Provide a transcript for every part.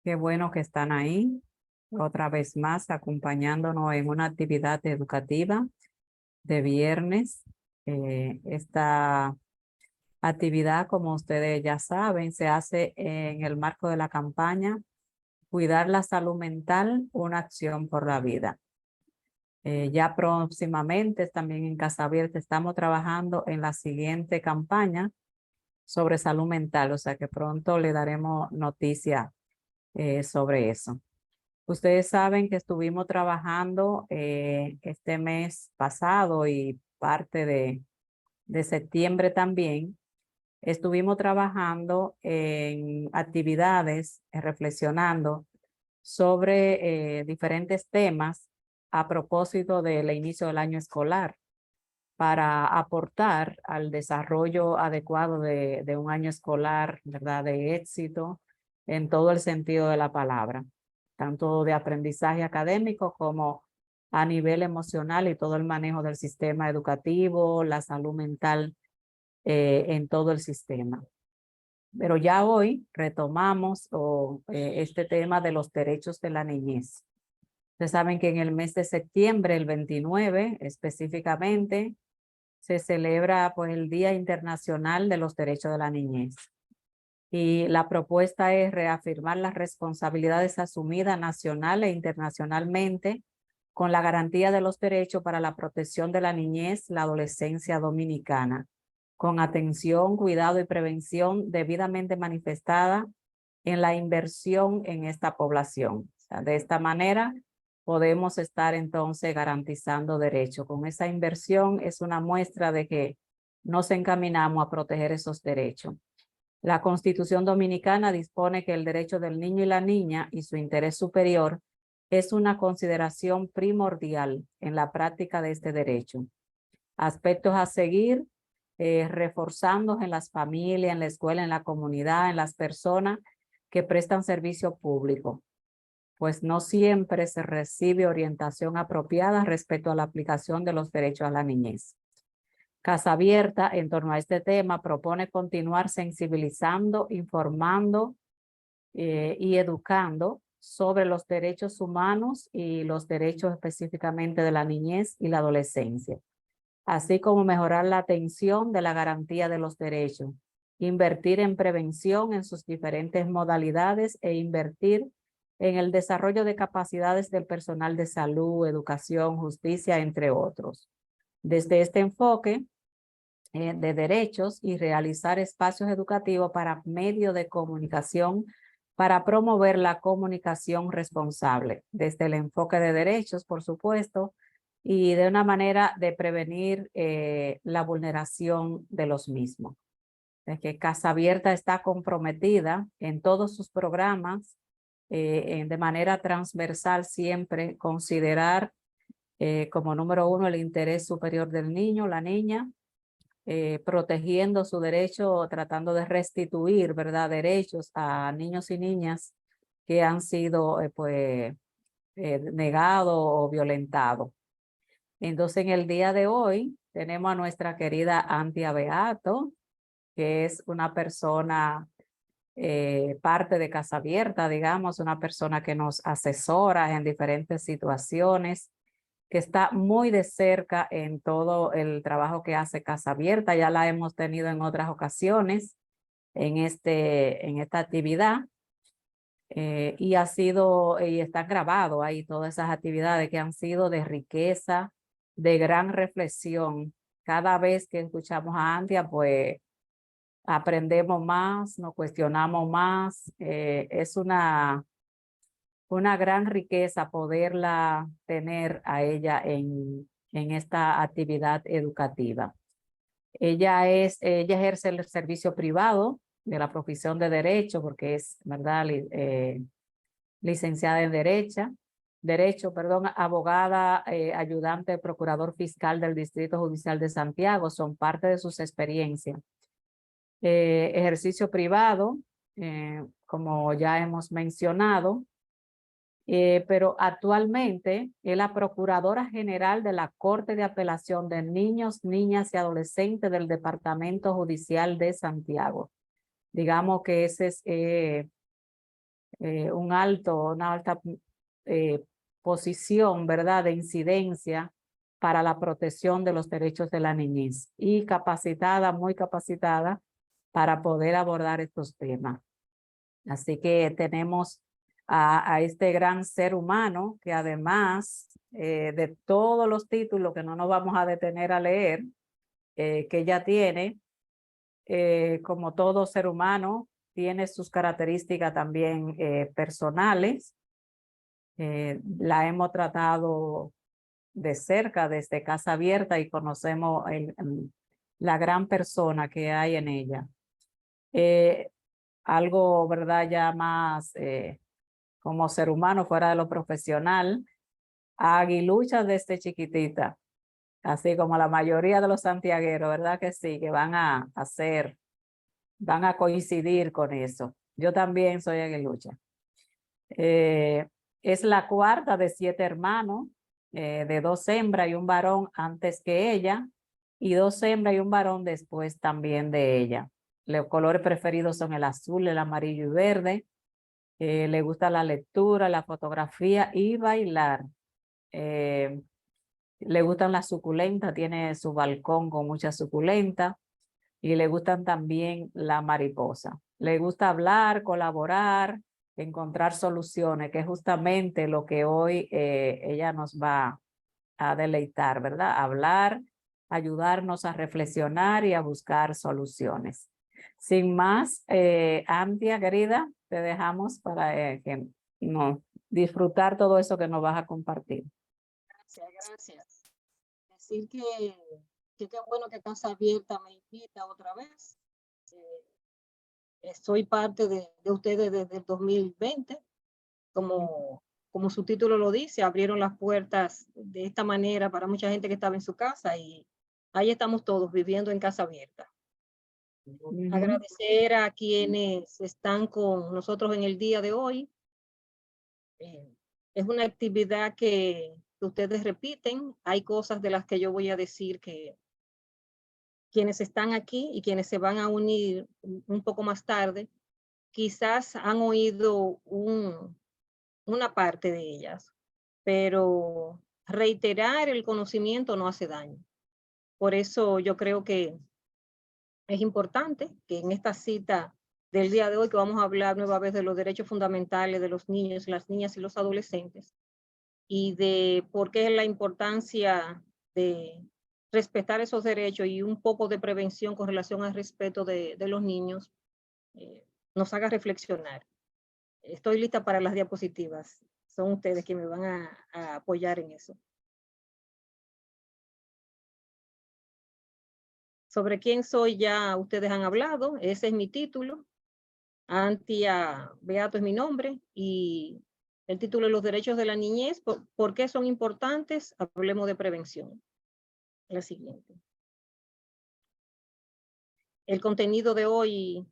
Qué bueno que están ahí otra vez más acompañándonos en una actividad educativa de viernes. Esta actividad, como ustedes ya saben, se hace en el marco de la campaña Cuidar la salud mental, una acción por la vida. Ya próximamente, también en Casa Abierta, estamos trabajando en la siguiente campaña sobre salud mental, o sea que pronto le daremos noticia sobre eso. Ustedes saben que estuvimos trabajando este mes pasado y parte de septiembre también. Estuvimos trabajando en actividades, reflexionando sobre diferentes temas a propósito del inicio del año escolar para aportar al desarrollo adecuado de un año escolar, ¿verdad? De éxito en todo el sentido de la palabra, tanto de aprendizaje académico como a nivel emocional y todo el manejo del sistema educativo, la salud mental en todo el sistema. Pero ya hoy retomamos este tema de los derechos de la niñez. Ustedes saben que en el mes de septiembre, el 29 específicamente, se celebra pues el Día Internacional de los Derechos de la Niñez. Y la propuesta es reafirmar las responsabilidades asumidas nacional e internacionalmente con la garantía de los derechos para la protección de la niñez, la adolescencia dominicana, con atención, cuidado y prevención debidamente manifestada en la inversión en esta población. O sea, de esta manera podemos estar entonces garantizando derechos. Con esa inversión es una muestra de que nos encaminamos a proteger esos derechos. La Constitución Dominicana dispone que el derecho del niño y la niña y su interés superior es una consideración primordial en la práctica de este derecho. Aspectos a seguir, reforzando en las familias, en la escuela, en la comunidad, en las personas que prestan servicio público, pues no siempre se recibe orientación apropiada respecto a la aplicación de los derechos a la niñez. Casa Abierta, en torno a este tema, propone continuar sensibilizando, informando y educando sobre los derechos humanos y los derechos específicamente de la niñez y la adolescencia, así como mejorar la atención de la garantía de los derechos, invertir en prevención en sus diferentes modalidades e invertir en el desarrollo de capacidades del personal de salud, educación, justicia, entre otros. Desde este enfoque de derechos y realizar espacios educativos para medio de comunicación para promover la comunicación responsable, desde el enfoque de derechos, por supuesto, y de una manera de prevenir la vulneración de los mismos. Es que Casa Abierta está comprometida en todos sus programas, de manera transversal siempre considerar como número uno el interés superior del niño, la niña, protegiendo su derecho, tratando de restituir, ¿verdad?, derechos a niños y niñas que han sido negados o violentados. Entonces, en el día de hoy tenemos a nuestra querida Antia Beato, que es una persona, parte de Casa Abierta, digamos, una persona que nos asesora en diferentes situaciones, que está muy de cerca en todo el trabajo que hace Casa Abierta. Ya la hemos tenido en otras ocasiones en esta actividad y está grabado ahí todas esas actividades que han sido de riqueza, de gran reflexión. Cada vez que escuchamos a Antia, pues aprendemos más, nos cuestionamos más. Es una gran riqueza poderla tener a ella en esta actividad educativa. Ella ejerce el servicio privado de la profesión de Derecho, porque es, ¿verdad?, licenciada en Derecho, abogada, ayudante procurador fiscal del Distrito Judicial de Santiago, son parte de sus experiencias. Ejercicio privado, como ya hemos mencionado, pero actualmente es la Procuradora General de la Corte de Apelación de Niños, Niñas y Adolescentes del Departamento Judicial de Santiago. Digamos que ese es una alta posición, ¿verdad?, de incidencia para la protección de los derechos de la niñez y capacitada, muy capacitada para poder abordar estos temas. Así que tenemos a este gran ser humano que además de todos los títulos que no nos vamos a detener a leer, que ella tiene, como todo ser humano, tiene sus características también personales. La hemos tratado de cerca desde Casa Abierta y conocemos la gran persona que hay en ella. Algo, ¿verdad?, ya más como ser humano fuera de lo profesional, aguilucha desde chiquitita, así como la mayoría de los santiagueros, ¿verdad que sí? Que van a coincidir con eso. Yo también soy aguilucha. Es la cuarta de 7 hermanos, de 2 hembras y un varón antes que ella, y 2 hembras y un varón después también de ella. Los colores preferidos son el azul, el amarillo y verde. Le gusta la lectura, la fotografía y bailar. Le gustan las suculentas, tiene su balcón con muchas suculentas y le gustan también la mariposa. Le gusta hablar, colaborar, encontrar soluciones, que es justamente lo que hoy ella nos va a deleitar, ¿verdad? Hablar, ayudarnos a reflexionar y a buscar soluciones. Sin más, Antia, querida, te dejamos para que no, disfrutar todo eso que nos vas a compartir. Gracias. Decir que qué bueno que Casa Abierta me invita otra vez. Soy parte de ustedes desde el 2020. Como su título lo dice, abrieron las puertas de esta manera para mucha gente que estaba en su casa y ahí estamos todos viviendo en Casa Abierta. Agradecer a quienes están con nosotros en el día de hoy. Es una actividad que ustedes repiten. Hay cosas de las que yo voy a decir que quienes están aquí y quienes se van a unir un poco más tarde, quizás han oído una parte de ellas, pero reiterar el conocimiento no hace daño. Por eso yo creo que es importante que en esta cita del día de hoy, que vamos a hablar nueva vez de los derechos fundamentales de los niños, las niñas y los adolescentes, y de por qué es la importancia de respetar esos derechos y un poco de prevención con relación al respeto de los niños, nos haga reflexionar. Estoy lista para las diapositivas. Son ustedes que me van a apoyar en eso. Sobre quién soy ya ustedes han hablado. Ese es mi título. Antia Beato es mi nombre y el título es Los derechos de la niñez. ¿Por qué son importantes? Hablemos de prevención. La siguiente. El contenido de hoy,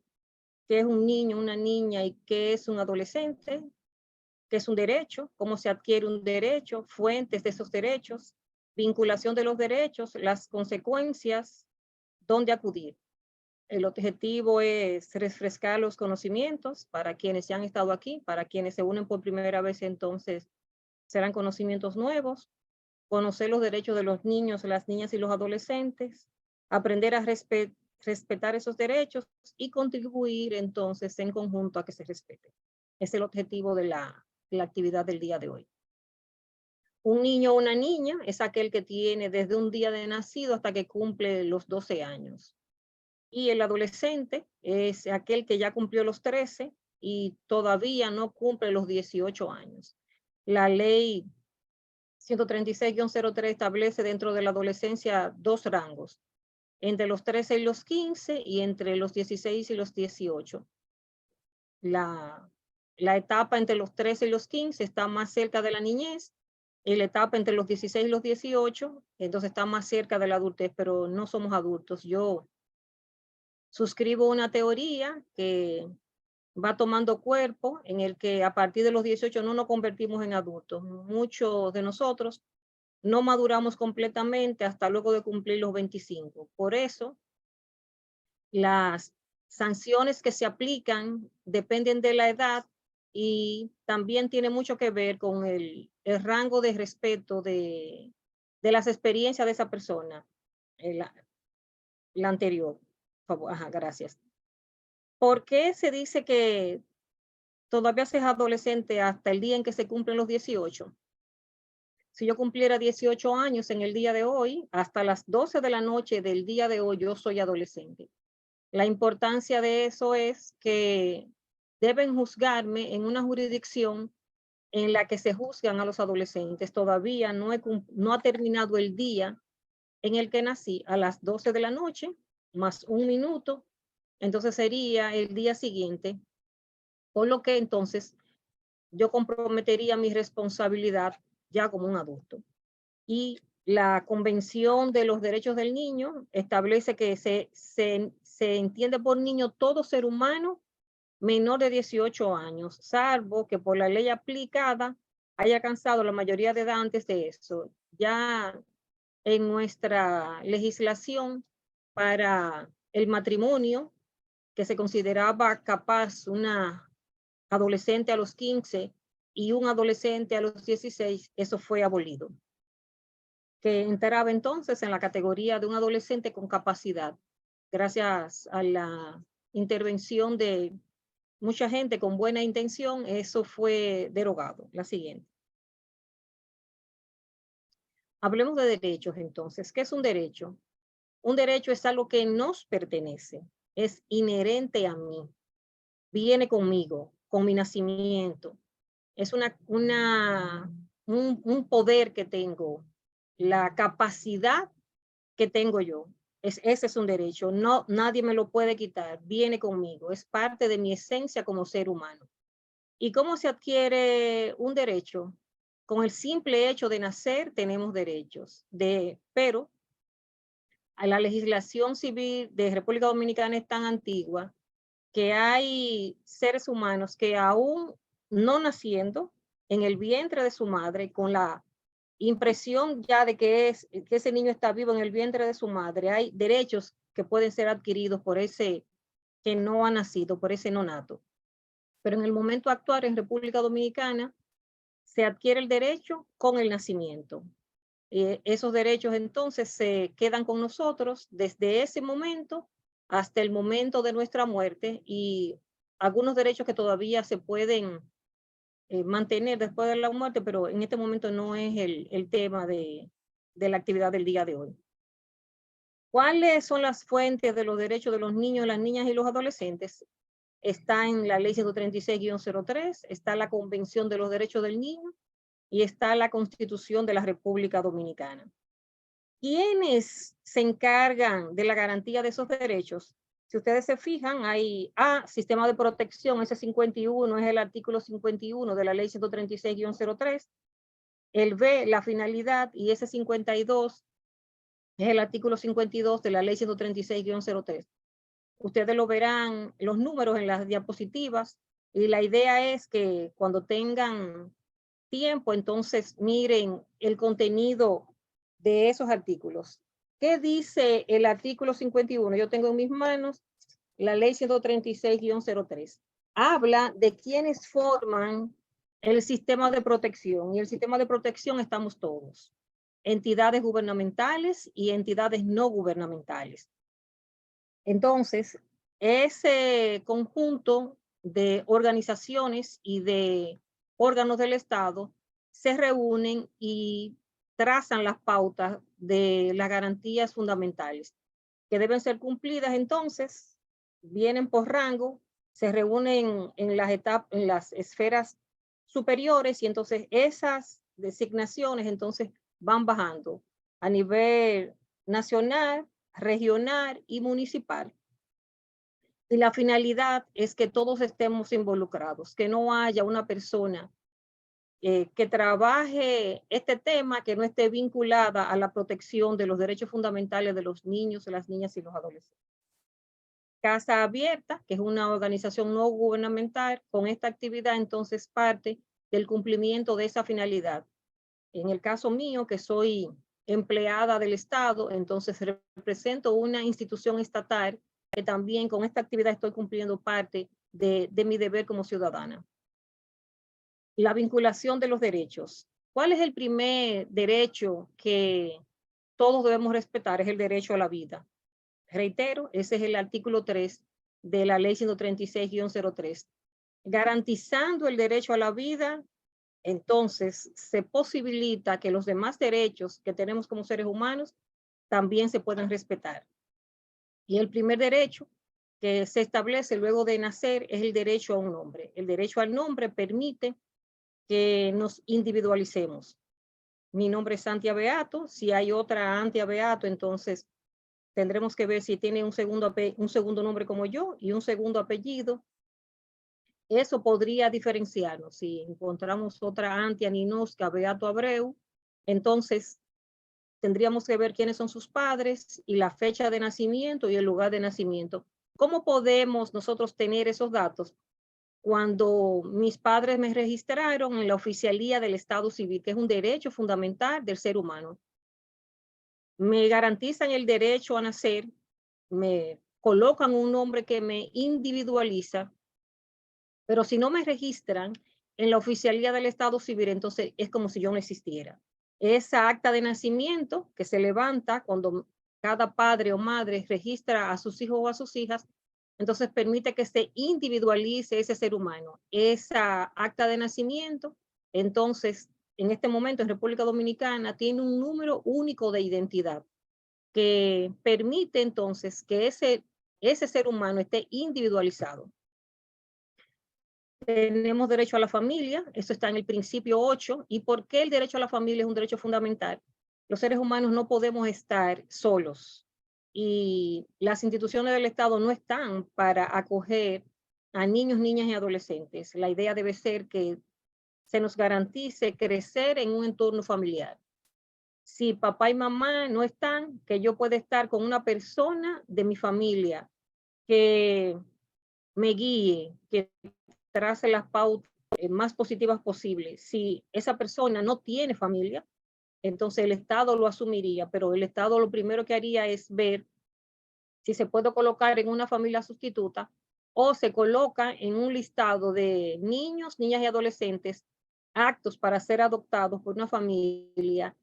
¿qué es un niño, una niña y qué es un adolescente? ¿Qué es un derecho? ¿Cómo se adquiere un derecho? Fuentes de esos derechos, vinculación de los derechos, las consecuencias, dónde acudir. El objetivo es refrescar los conocimientos para quienes ya han estado aquí, para quienes se unen por primera vez, entonces serán conocimientos nuevos, conocer los derechos de los niños, las niñas y los adolescentes, aprender a respetar esos derechos y contribuir entonces en conjunto a que se respeten. Es el objetivo de la actividad del día de hoy. Un niño o una niña es aquel que tiene desde un día de nacido hasta que cumple los 12 años. Y el adolescente es aquel que ya cumplió los 13 y todavía no cumple los 18 años. La ley 136-03 establece dentro de la adolescencia 2 rangos, entre los 13 y los 15 y entre los 16 y los 18. La etapa entre los 13 y los 15 está más cerca de la niñez, y la etapa entre los 16 y los 18, entonces está más cerca de la adultez, pero no somos adultos. Yo suscribo una teoría que va tomando cuerpo en el que a partir de los 18 no nos convertimos en adultos. Muchos de nosotros no maduramos completamente hasta luego de cumplir los 25. Por eso, las sanciones que se aplican dependen de la edad y también tiene mucho que ver con el rango de respeto de las experiencias de esa persona, la anterior. Por favor, ajá, gracias. ¿Por qué se dice que todavía se es adolescente hasta el día en que se cumplen los 18? Si yo cumpliera 18 años en el día de hoy, hasta las 12 de la noche del día de hoy, yo soy adolescente. La importancia de eso es que deben juzgarme en una jurisdicción en la que se juzgan a los adolescentes. Todavía no ha terminado el día en el que nací, a las 12 de la noche, más un minuto, entonces sería el día siguiente, por lo que entonces yo comprometería mi responsabilidad ya como un adulto. Y la Convención de los Derechos del Niño establece que se entiende por niño todo ser humano menor de 18 años, salvo que por la ley aplicada haya alcanzado la mayoría de edad antes de eso. Ya en nuestra legislación para el matrimonio, que se consideraba capaz una adolescente a los 15 y un adolescente a los 16, eso fue abolido, que entraba entonces en la categoría de un adolescente con capacidad, gracias a la intervención de mucha gente con buena intención. Eso fue derogado. La siguiente. Hablemos de derechos entonces. ¿Qué es un derecho? Un derecho es algo que nos pertenece, es inherente a mí, viene conmigo, con mi nacimiento. Es un poder que tengo, la capacidad que tengo yo. Ese es un derecho, no, nadie me lo puede quitar, viene conmigo, es parte de mi esencia como ser humano. ¿Y cómo se adquiere un derecho? Con el simple hecho de nacer tenemos derechos, pero a la legislación civil de República Dominicana es tan antigua que hay seres humanos que aún no naciendo en el vientre de su madre, con la impresión ya de que ese niño está vivo en el vientre de su madre, hay derechos que pueden ser adquiridos por ese que no ha nacido, por ese nonato. Pero en el momento actual en República Dominicana se adquiere el derecho con el nacimiento. Esos derechos entonces se quedan con nosotros desde ese momento hasta el momento de nuestra muerte, y algunos derechos que todavía se pueden mantener después de la muerte, pero en este momento no es el tema de la actividad del día de hoy. ¿Cuáles son las fuentes de los derechos de los niños, las niñas y los adolescentes? Está en la ley 136-03, está la Convención de los Derechos del Niño y está la Constitución de la República Dominicana. ¿Quiénes se encargan de la garantía de esos derechos? Si ustedes se fijan, hay sistema de protección, ese 51 es el artículo 51 de la ley 136-03, el B, la finalidad, y ese 52 es el artículo 52 de la ley 136-03. Ustedes lo verán los números en las diapositivas, y la idea es que cuando tengan tiempo, entonces miren el contenido de esos artículos. ¿Qué dice el artículo 51? Yo tengo en mis manos la ley 136-03. Habla de quienes forman el sistema de protección, y el sistema de protección estamos todos, entidades gubernamentales y entidades no gubernamentales. Entonces, ese conjunto de organizaciones y de órganos del Estado se reúnen y trazan las pautas de las garantías fundamentales que deben ser cumplidas. Entonces, vienen por rango, se reúnen en las esferas superiores, y entonces esas designaciones entonces van bajando a nivel nacional, regional y municipal. Y la finalidad es que todos estemos involucrados, que no haya una persona que trabaje este tema que no esté vinculada a la protección de los derechos fundamentales de los niños, las niñas y los adolescentes. Casa Abierta, que es una organización no gubernamental, con esta actividad entonces parte del cumplimiento de esa finalidad. En el caso mío, que soy empleada del Estado, entonces represento una institución estatal que también con esta actividad estoy cumpliendo parte de mi deber como ciudadana. la vinculación de los derechos. ¿Cuál es el primer derecho que todos debemos respetar? Es el derecho a la vida. Reitero, ese es el artículo 3 de la ley 136-03. Garantizando el derecho a la vida, entonces se posibilita que los demás derechos que tenemos como seres humanos también se puedan respetar. Y el primer derecho que se establece luego de nacer es el derecho a un nombre. El derecho al nombre permite que nos individualicemos. Mi nombre es Santia Beato, si hay otra Antia Beato, entonces tendremos que ver si tiene un segundo nombre como yo y un segundo apellido. Eso podría diferenciarnos. Si encontramos otra Antia Ninosca Beato Abreu, entonces tendríamos que ver quiénes son sus padres y la fecha de nacimiento y el lugar de nacimiento. ¿Cómo podemos nosotros tener esos datos? Cuando mis padres me registraron en la oficialía del Estado Civil, que es un derecho fundamental del ser humano. Me garantizan el derecho a nacer, me colocan un nombre que me individualiza, pero si no me registran en la oficialía del Estado Civil, entonces es como si yo no existiera. Esa acta de nacimiento que se levanta cuando cada padre o madre registra a sus hijos o a sus hijas, entonces permite que se individualice ese ser humano. Esa acta de nacimiento, entonces, en este momento en República Dominicana, tiene un número único de identidad que permite entonces que ese ser humano esté individualizado. Tenemos derecho a la familia, eso está en el principio 8. ¿Y por qué el derecho a la familia es un derecho fundamental? Los seres humanos no podemos estar solos y las instituciones del Estado no están para acoger a niños, niñas y adolescentes. La idea debe ser que se nos garantice crecer en un entorno familiar. Si papá y mamá no están, que yo pueda estar con una persona de mi familia que me guíe, que trace las pautas más positivas posibles. Si esa persona no tiene familia, entonces el Estado lo asumiría, pero el Estado lo primero que haría es ver si se puede colocar en una familia sustituta o se coloca en un listado de niños, niñas y adolescentes aptos para ser adoptados por una familia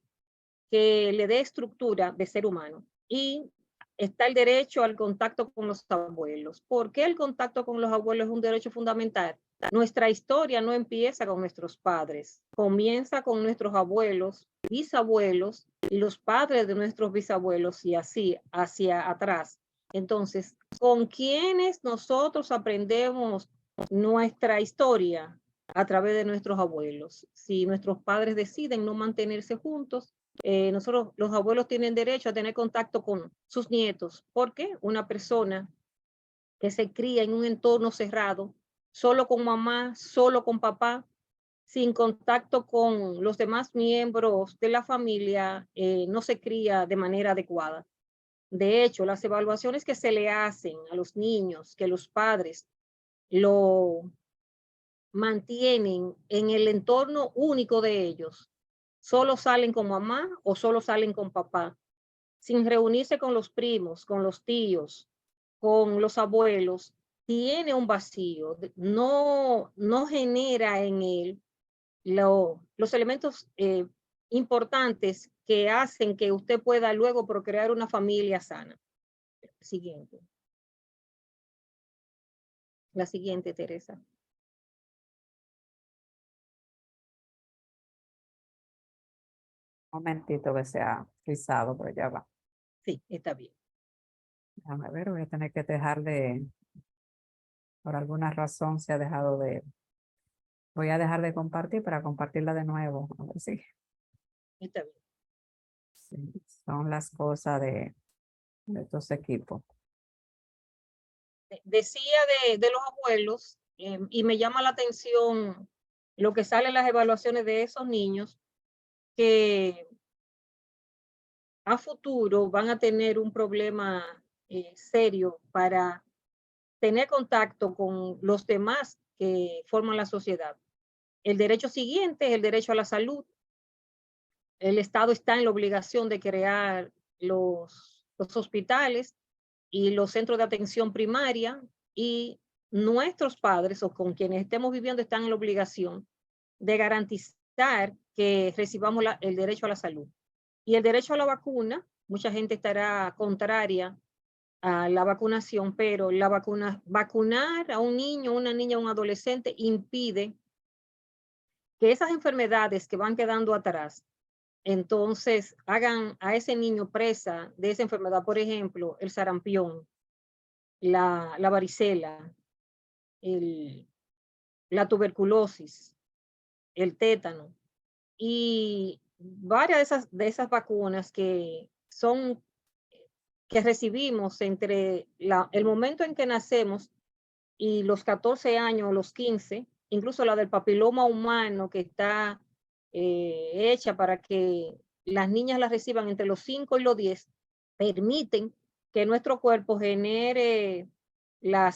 que le dé estructura de ser humano. Y está el derecho al contacto con los abuelos. ¿Por qué el contacto con los abuelos es un derecho fundamental? Nuestra historia no empieza con nuestros padres, comienza con nuestros abuelos, bisabuelos y los padres de nuestros bisabuelos y así hacia atrás. Entonces, ¿con quiénes nosotros aprendemos nuestra historia? A través de nuestros abuelos. Si nuestros padres deciden no mantenerse juntos, nosotros, los abuelos tienen derecho a tener contacto con sus nietos, porque una persona que se cría en un entorno cerrado, solo con mamá, solo con papá, sin contacto con los demás miembros de la familia, no se cría de manera adecuada. De hecho, las evaluaciones que se le hacen a los niños, que los padres lo mantienen en el entorno único de ellos, solo salen con mamá o solo salen con papá, sin reunirse con los primos, con los tíos, con los abuelos, tiene un vacío, no genera en él los elementos importantes que hacen que usted pueda luego procrear una familia sana. Siguiente. La siguiente, Teresa. Un momentito que se ha frisado, pero ya va. Sí, está bien. Déjame ver, voy a tener que dejar de, por alguna razón se ha dejado de, voy a dejar de compartir para compartirla de nuevo. A ver si Está bien. sí, son las cosas de estos equipos. Decía de los abuelos, y me llama la atención lo que sale en las evaluaciones de esos niños, que a futuro van a tener un problema serio para tener contacto con los demás que forman la sociedad. El derecho siguiente es el derecho a la salud. El Estado está en la obligación de crear los hospitales y los centros de atención primaria, y nuestros padres o con quienes estemos viviendo están en la obligación de garantizar que recibamos el derecho a la salud. Y el derecho a la vacuna, mucha gente estará contraria a la vacunación, pero vacunar a un niño, una niña, un adolescente impide que esas enfermedades que van quedando atrás, entonces hagan a ese niño presa de esa enfermedad, por ejemplo, el sarampión, la varicela, la tuberculosis, el tétano y varias de esas vacunas que recibimos entre el momento en que nacemos y los 14 años, los 15, incluso la del papiloma humano que está hecha para que las niñas la reciban entre los 5 y los 10, permiten que nuestro cuerpo genere la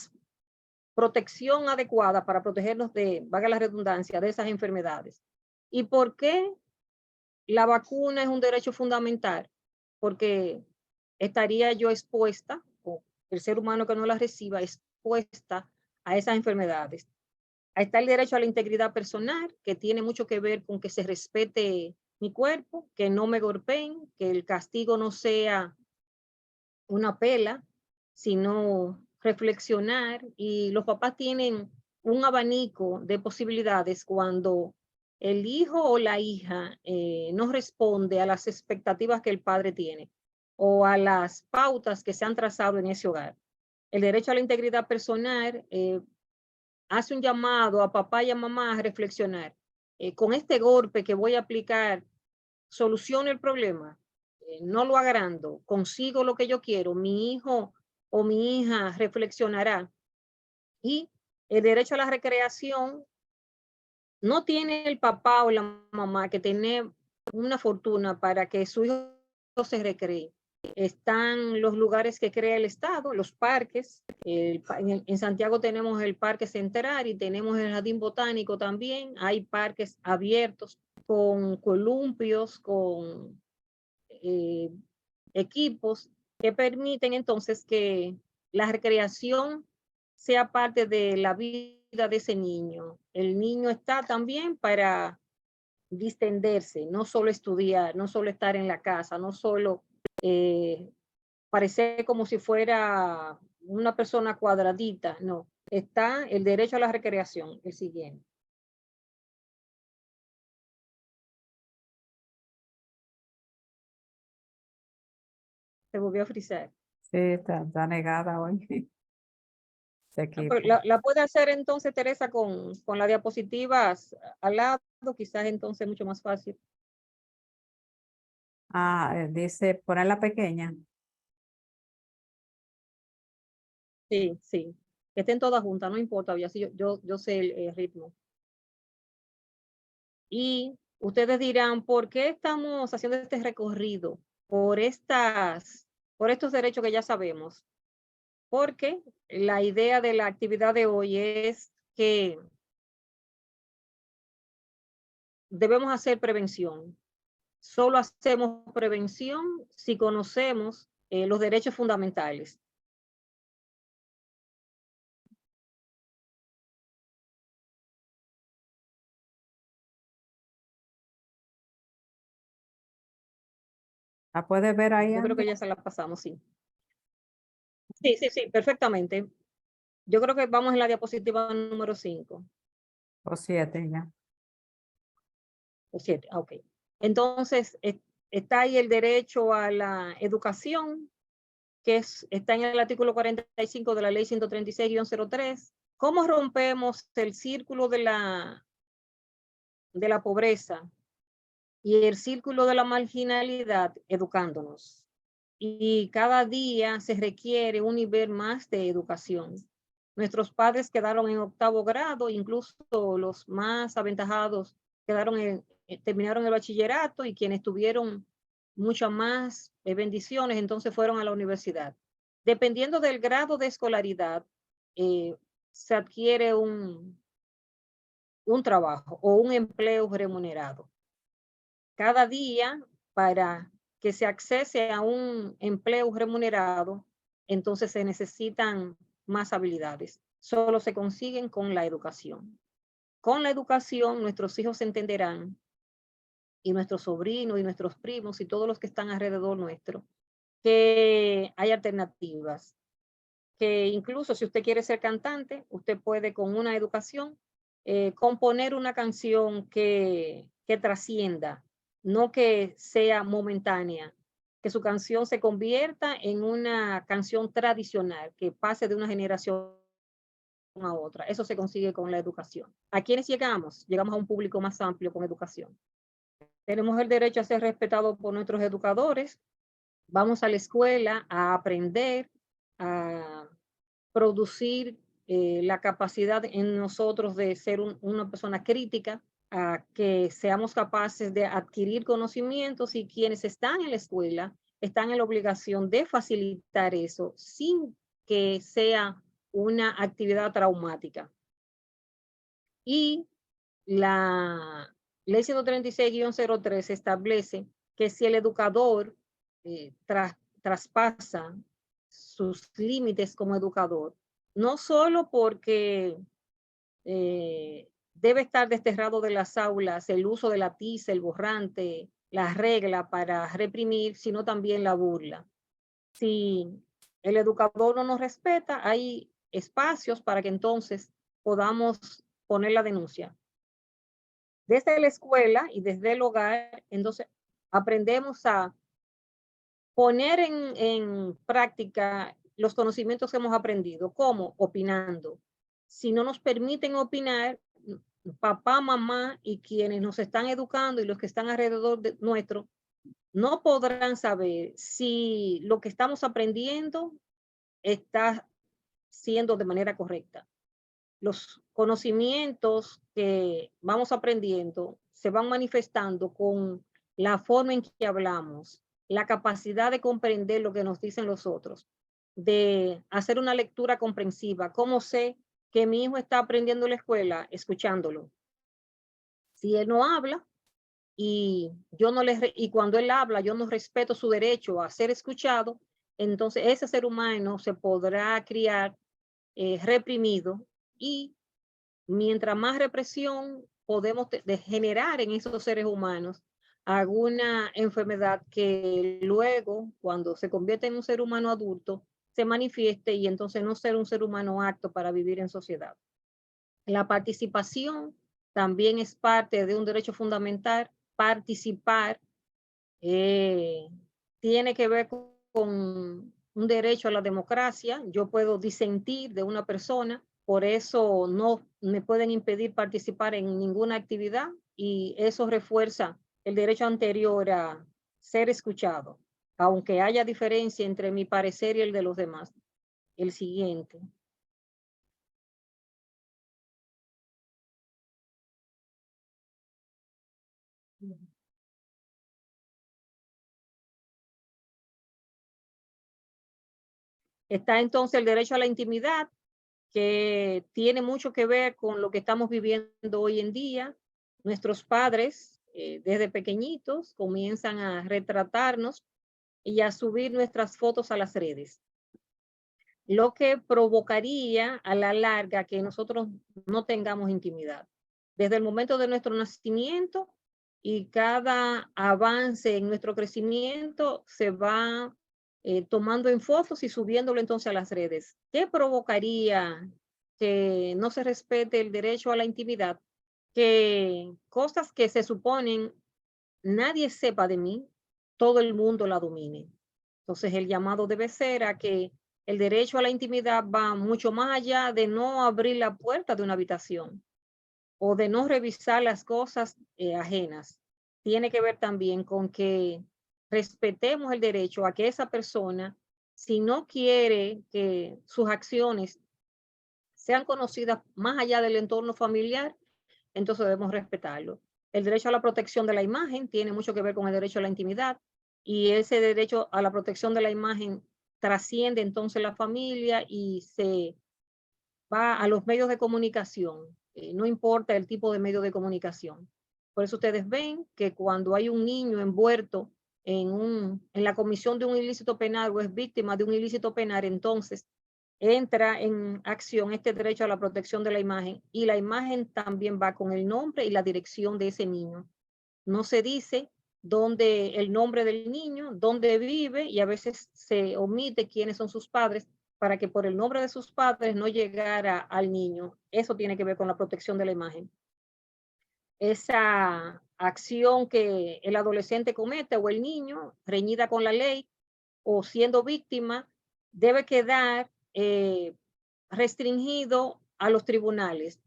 protección adecuada para protegernos de, valga la redundancia, de esas enfermedades. ¿Y por qué la vacuna es un derecho fundamental? Porque estaría yo expuesta, o el ser humano que no la reciba, expuesta a esas enfermedades. Ahí está el derecho a la integridad personal, que tiene mucho que ver con que se respete mi cuerpo, que no me golpeen, que el castigo no sea una pela, sino reflexionar. Y los papás tienen un abanico de posibilidades cuando el hijo o la hija no responde a las expectativas que el padre tiene o a las pautas que se han trazado en ese hogar. El derecho a la integridad personal hace un llamado a papá y a mamá a reflexionar. Con este golpe que voy a aplicar, ¿soluciono el problema? No lo agrando, consigo lo que yo quiero, mi hijo o mi hija reflexionará. Y el derecho a la recreación, no tiene el papá o la mamá que tener una fortuna para que su hijo se recree. Están los lugares que crea el Estado, los parques. En Santiago tenemos el Parque Central y tenemos el Jardín Botánico también. Hay parques abiertos con columpios, con equipos que permiten entonces que la recreación sea parte de la vida de ese niño. El niño está también para distenderse, no solo estudiar, no solo estar en la casa, no solo parecer como si fuera una persona cuadradita, no. Está el derecho a la recreación, el siguiente. Se volvió a frizar. Sí, está negada hoy. La puede hacer entonces, Teresa, con las diapositivas al lado, quizás entonces mucho más fácil. Dice ponerla pequeña. Sí, sí. Que estén todas juntas, no importa, así yo sé el ritmo. Y ustedes dirán, ¿por qué estamos haciendo este recorrido por estos derechos que ya sabemos? Porque la idea de la actividad de hoy es que debemos hacer prevención. Solo hacemos prevención si conocemos los derechos fundamentales. ¿La puedes ver ahí, Yo creo que Ángela? ya se la pasamos, sí. Sí, sí, sí, perfectamente. Yo creo que vamos en la diapositiva número 5. O 7 ya. O 7, ok. Entonces, está ahí el derecho a la educación, que está en el artículo 45 de la ley 136-03. ¿Cómo rompemos el círculo de la pobreza y el círculo de la marginalidad? Educándonos. Y cada día se requiere un nivel más de educación. Nuestros padres quedaron en 8º grado, incluso los más aventajados terminaron el bachillerato, y quienes tuvieron muchas más bendiciones entonces fueron a la universidad. Dependiendo del grado de escolaridad, se adquiere un trabajo o un empleo remunerado. Cada día, para que se accese a un empleo remunerado, entonces se necesitan más habilidades. Solo se consiguen con la educación. con la educación nuestros hijos se entenderán, y nuestros sobrinos y nuestros primos y todos los que están alrededor nuestro, que hay alternativas, que incluso si usted quiere ser cantante, usted puede con una educación componer una canción que trascienda, no que sea momentánea, que su canción se convierta en una canción tradicional, que pase de una generación a otra. Eso se consigue con la educación. ¿A quiénes llegamos? Llegamos a un público más amplio con educación. Tenemos el derecho a ser respetados por nuestros educadores. Vamos a la escuela a aprender, a producir la capacidad en nosotros de ser una persona crítica, a que seamos capaces de adquirir conocimientos, y quienes están en la escuela están en la obligación de facilitar eso sin que sea una actividad traumática. Y la ley 136-03 establece que si el educador traspasa sus límites como educador, no solo porque debe estar desterrado de las aulas el uso de la tiza, el borrante, la regla para reprimir, sino también la burla. Si el educador no nos respeta, hay espacios para que entonces podamos poner la denuncia. Desde la escuela y desde el hogar, entonces aprendemos a poner en práctica los conocimientos que hemos aprendido. ¿Cómo? Opinando. Si no nos permiten opinar, papá, mamá y quienes nos están educando y los que están alrededor de nuestro, no podrán saber si lo que estamos aprendiendo está siendo de manera correcta. Los conocimientos que vamos aprendiendo se van manifestando con la forma en que hablamos, la capacidad de comprender lo que nos dicen los otros, de hacer una lectura comprensiva. ¿Cómo sé que mi hijo está aprendiendo en la escuela? Escuchándolo. Si él no habla y cuando él habla yo no respeto su derecho a ser escuchado, entonces ese ser humano se podrá criar reprimido, y mientras más represión podemos generar en esos seres humanos alguna enfermedad que luego, cuando se convierte en un ser humano adulto, se manifieste y entonces no ser un ser humano apto para vivir en sociedad. La participación también es parte de un derecho fundamental. Participar tiene que ver con un derecho a la democracia. Yo puedo disentir de una persona, por eso no me pueden impedir participar en ninguna actividad, y eso refuerza el derecho anterior a ser escuchado, aunque haya diferencia entre mi parecer y el de los demás. El siguiente. Está entonces el derecho a la intimidad, que tiene mucho que ver con lo que estamos viviendo hoy en día. Nuestros padres, desde pequeñitos, comienzan a retratarnos y a subir nuestras fotos a las redes, lo que provocaría a la larga que nosotros no tengamos intimidad. Desde el momento de nuestro nacimiento y cada avance en nuestro crecimiento se va tomando en fotos y subiéndolo entonces a las redes. ¿Qué provocaría que no se respete el derecho a la intimidad? Que cosas que se suponen nadie sepa de mí, todo el mundo la domine. Entonces el llamado debe ser a que el derecho a la intimidad va mucho más allá de no abrir la puerta de una habitación o de no revisar las cosas ajenas. Tiene que ver también con que respetemos el derecho a que esa persona, si no quiere que sus acciones sean conocidas más allá del entorno familiar, entonces debemos respetarlo. El derecho a la protección de la imagen tiene mucho que ver con el derecho a la intimidad, y ese derecho a la protección de la imagen trasciende entonces la familia y se va a los medios de comunicación, no importa el tipo de medio de comunicación. Por eso ustedes ven que cuando hay un niño envuelto en la comisión de un ilícito penal o es víctima de un ilícito penal, entonces entra en acción este derecho a la protección de la imagen, y la imagen también va con el nombre y la dirección de ese niño. No se dice dónde el nombre del niño, dónde vive, y a veces se omite quiénes son sus padres para que por el nombre de sus padres no llegara al niño. Eso tiene que ver con la protección de la imagen. Esa acción que el adolescente comete o el niño, reñida con la ley o siendo víctima, debe quedar restringido a los tribunales.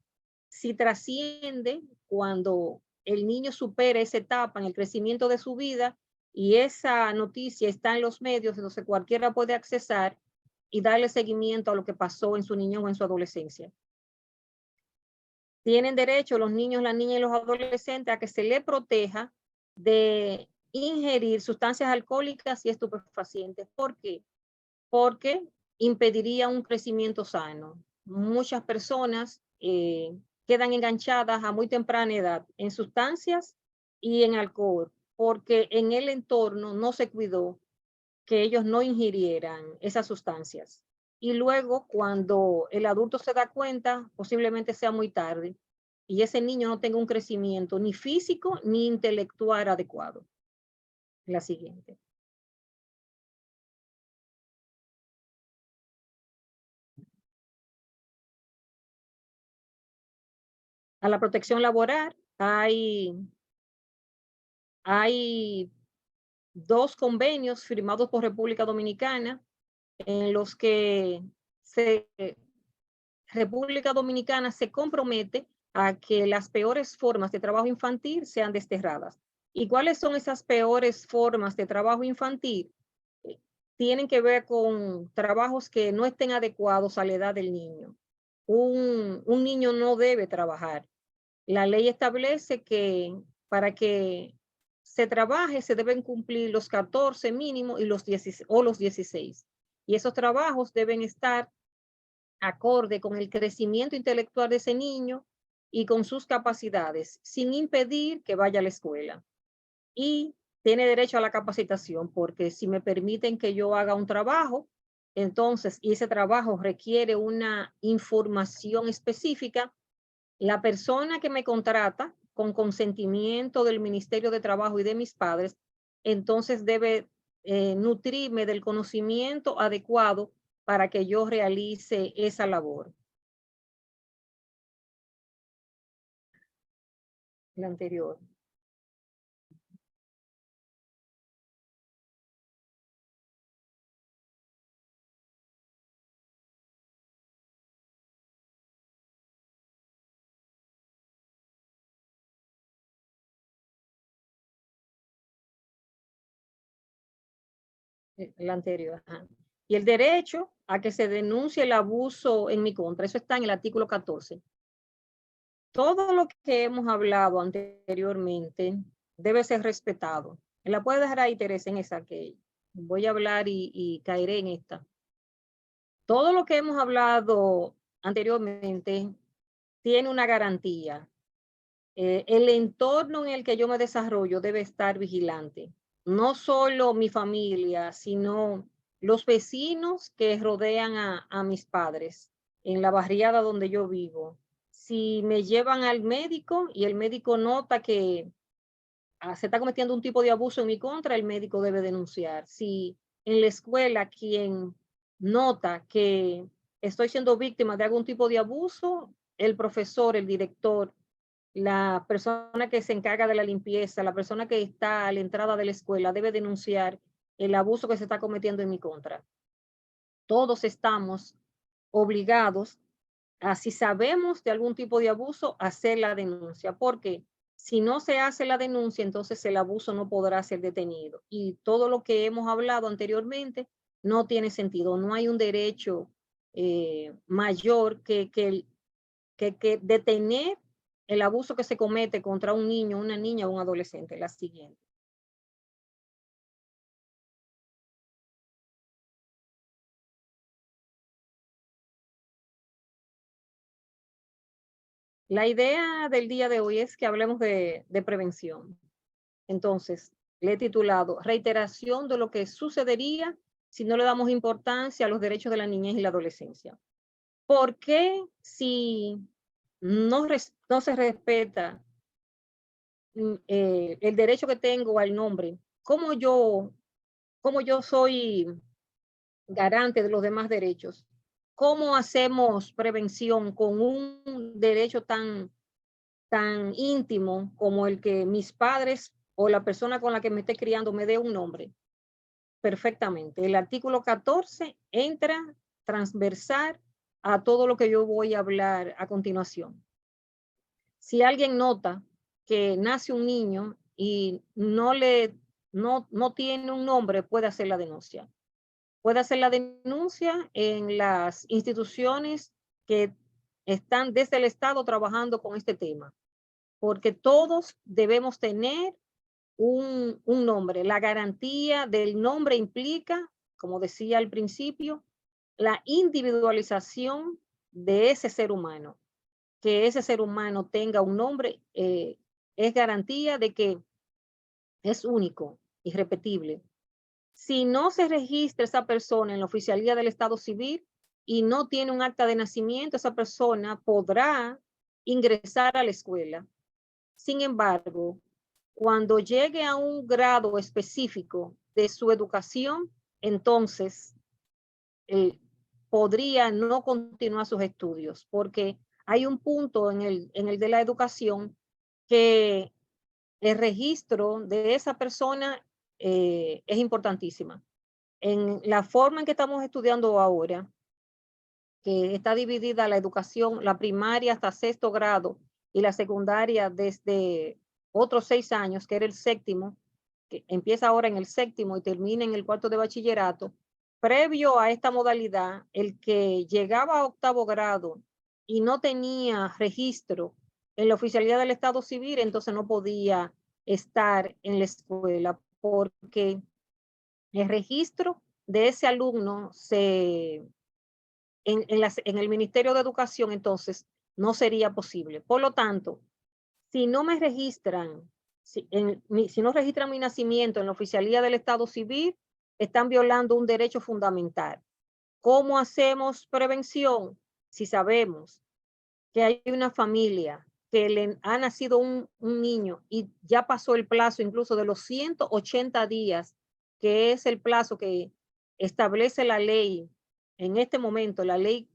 Si trasciende, cuando el niño supera esa etapa en el crecimiento de su vida y esa noticia está en los medios, entonces cualquiera puede accesar y darle seguimiento a lo que pasó en su niñez o en su adolescencia. Tienen derecho los niños, las niñas y los adolescentes a que se les proteja de ingerir sustancias alcohólicas y estupefacientes. ¿Por qué? Porque impediría un crecimiento sano. Muchas personas quedan enganchadas a muy temprana edad en sustancias y en alcohol, porque en el entorno no se cuidó que ellos no ingirieran esas sustancias. Y luego, cuando el adulto se da cuenta, posiblemente sea muy tarde, y ese niño no tenga un crecimiento ni físico ni intelectual adecuado. La siguiente. A la protección laboral hay 2 convenios firmados por República Dominicana en los que República Dominicana se compromete a que las peores formas de trabajo infantil sean desterradas. ¿Y cuáles son esas peores formas de trabajo infantil? Tienen que ver con trabajos que no estén adecuados a la edad del niño. Un niño no debe trabajar. La ley establece que para que se trabaje se deben cumplir los 14 mínimos y los 16. Y esos trabajos deben estar acorde con el crecimiento intelectual de ese niño y con sus capacidades, sin impedir que vaya a la escuela. Y tiene derecho a la capacitación, porque si me permiten que yo haga un trabajo, entonces, y ese trabajo requiere una información específica, la persona que me contrata, con consentimiento del Ministerio de Trabajo y de mis padres, entonces debe nutrirme del conocimiento adecuado para que yo realice esa labor. La anterior. La anterior. Ajá. Y el derecho a que se denuncie el abuso en mi contra. Eso está en el artículo 14. Todo lo que hemos hablado anteriormente debe ser respetado. ¿Me la puede dejar ahí, Teresa, en esa que voy a hablar y caeré en esta? Todo lo que hemos hablado anteriormente tiene una garantía. El entorno en el que yo me desarrollo debe estar vigilante. No solo mi familia, sino los vecinos que rodean a mis padres en la barriada donde yo vivo. Si me llevan al médico y el médico nota que se está cometiendo un tipo de abuso en mi contra, el médico debe denunciar. Si en la escuela quien nota que estoy siendo víctima de algún tipo de abuso, el profesor, el director, la persona que se encarga de la limpieza, la persona que está a la entrada de la escuela debe denunciar el abuso que se está cometiendo en mi contra. Todos estamos obligados a, si sabemos de algún tipo de abuso, hacer la denuncia, porque si no se hace la denuncia, entonces el abuso no podrá ser detenido. Y todo lo que hemos hablado anteriormente no tiene sentido. No hay un derecho mayor que detener el abuso que se comete contra un niño, una niña o un adolescente. La siguiente. La idea del día de hoy es que hablemos de prevención. Entonces, le he titulado Reiteración de lo que sucedería si no le damos importancia a los derechos de la niñez y la adolescencia? ¿Por qué si no se respeta el derecho que tengo al nombre, cómo yo soy garante de los demás derechos? ¿Cómo hacemos prevención con un derecho tan íntimo como el que mis padres o la persona con la que me esté criando me dé un nombre? Perfectamente. El artículo 14 entra transversal a todo lo que yo voy a hablar a continuación. Si alguien nota que nace un niño y no tiene un nombre, puede hacer la denuncia. Puede hacer la denuncia en las instituciones que están desde el Estado trabajando con este tema, porque todos debemos tener un nombre. La garantía del nombre implica, como decía al principio, la individualización de ese ser humano. Que ese ser humano tenga un nombre es garantía de que es único, irrepetible. Si no se registra esa persona en la oficialía del Estado Civil y no tiene un acta de nacimiento, esa persona podrá ingresar a la escuela. Sin embargo, cuando llegue a un grado específico de su educación, entonces podría no continuar sus estudios, porque hay un punto en el de la educación que el registro de esa persona es importantísima. En la forma en que estamos estudiando ahora, que está dividida la educación, la primaria hasta 6º grado y la secundaria desde otros 6 años, que era el 7º, que empieza ahora en el 7º y termina en el 4º de bachillerato. Previo a esta modalidad, el que llegaba a 8º grado y no tenía registro en la oficialidad del Estado Civil, entonces no podía estar en la escuela, porque el registro de ese alumno en el Ministerio de Educación, entonces no sería posible. Por lo tanto, si no me registran, si no registran mi nacimiento en la oficialía del Estado Civil, están violando un derecho fundamental. ¿Cómo hacemos prevención? Si sabemos que hay una familia que le ha nacido un niño y ya pasó el plazo incluso de los 180 días, que es el plazo que establece la ley en este momento, la ley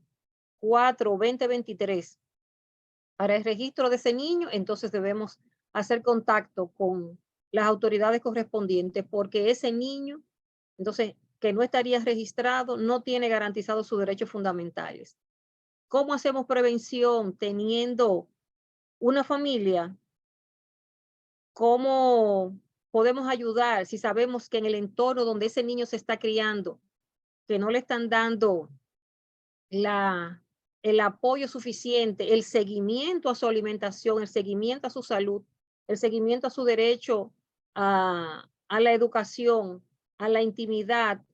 4/2023, para el registro de ese niño, entonces debemos hacer contacto con las autoridades correspondientes, porque ese niño, entonces, que no estaría registrado, no tiene garantizados sus derechos fundamentales. ¿Cómo hacemos prevención teniendo una familia? ¿Cómo podemos ayudar si sabemos que en el entorno donde ese niño se está criando, que no le están dando el apoyo suficiente, el seguimiento a su alimentación, el seguimiento a su salud, el seguimiento a su derecho a la educación, a la intimidad,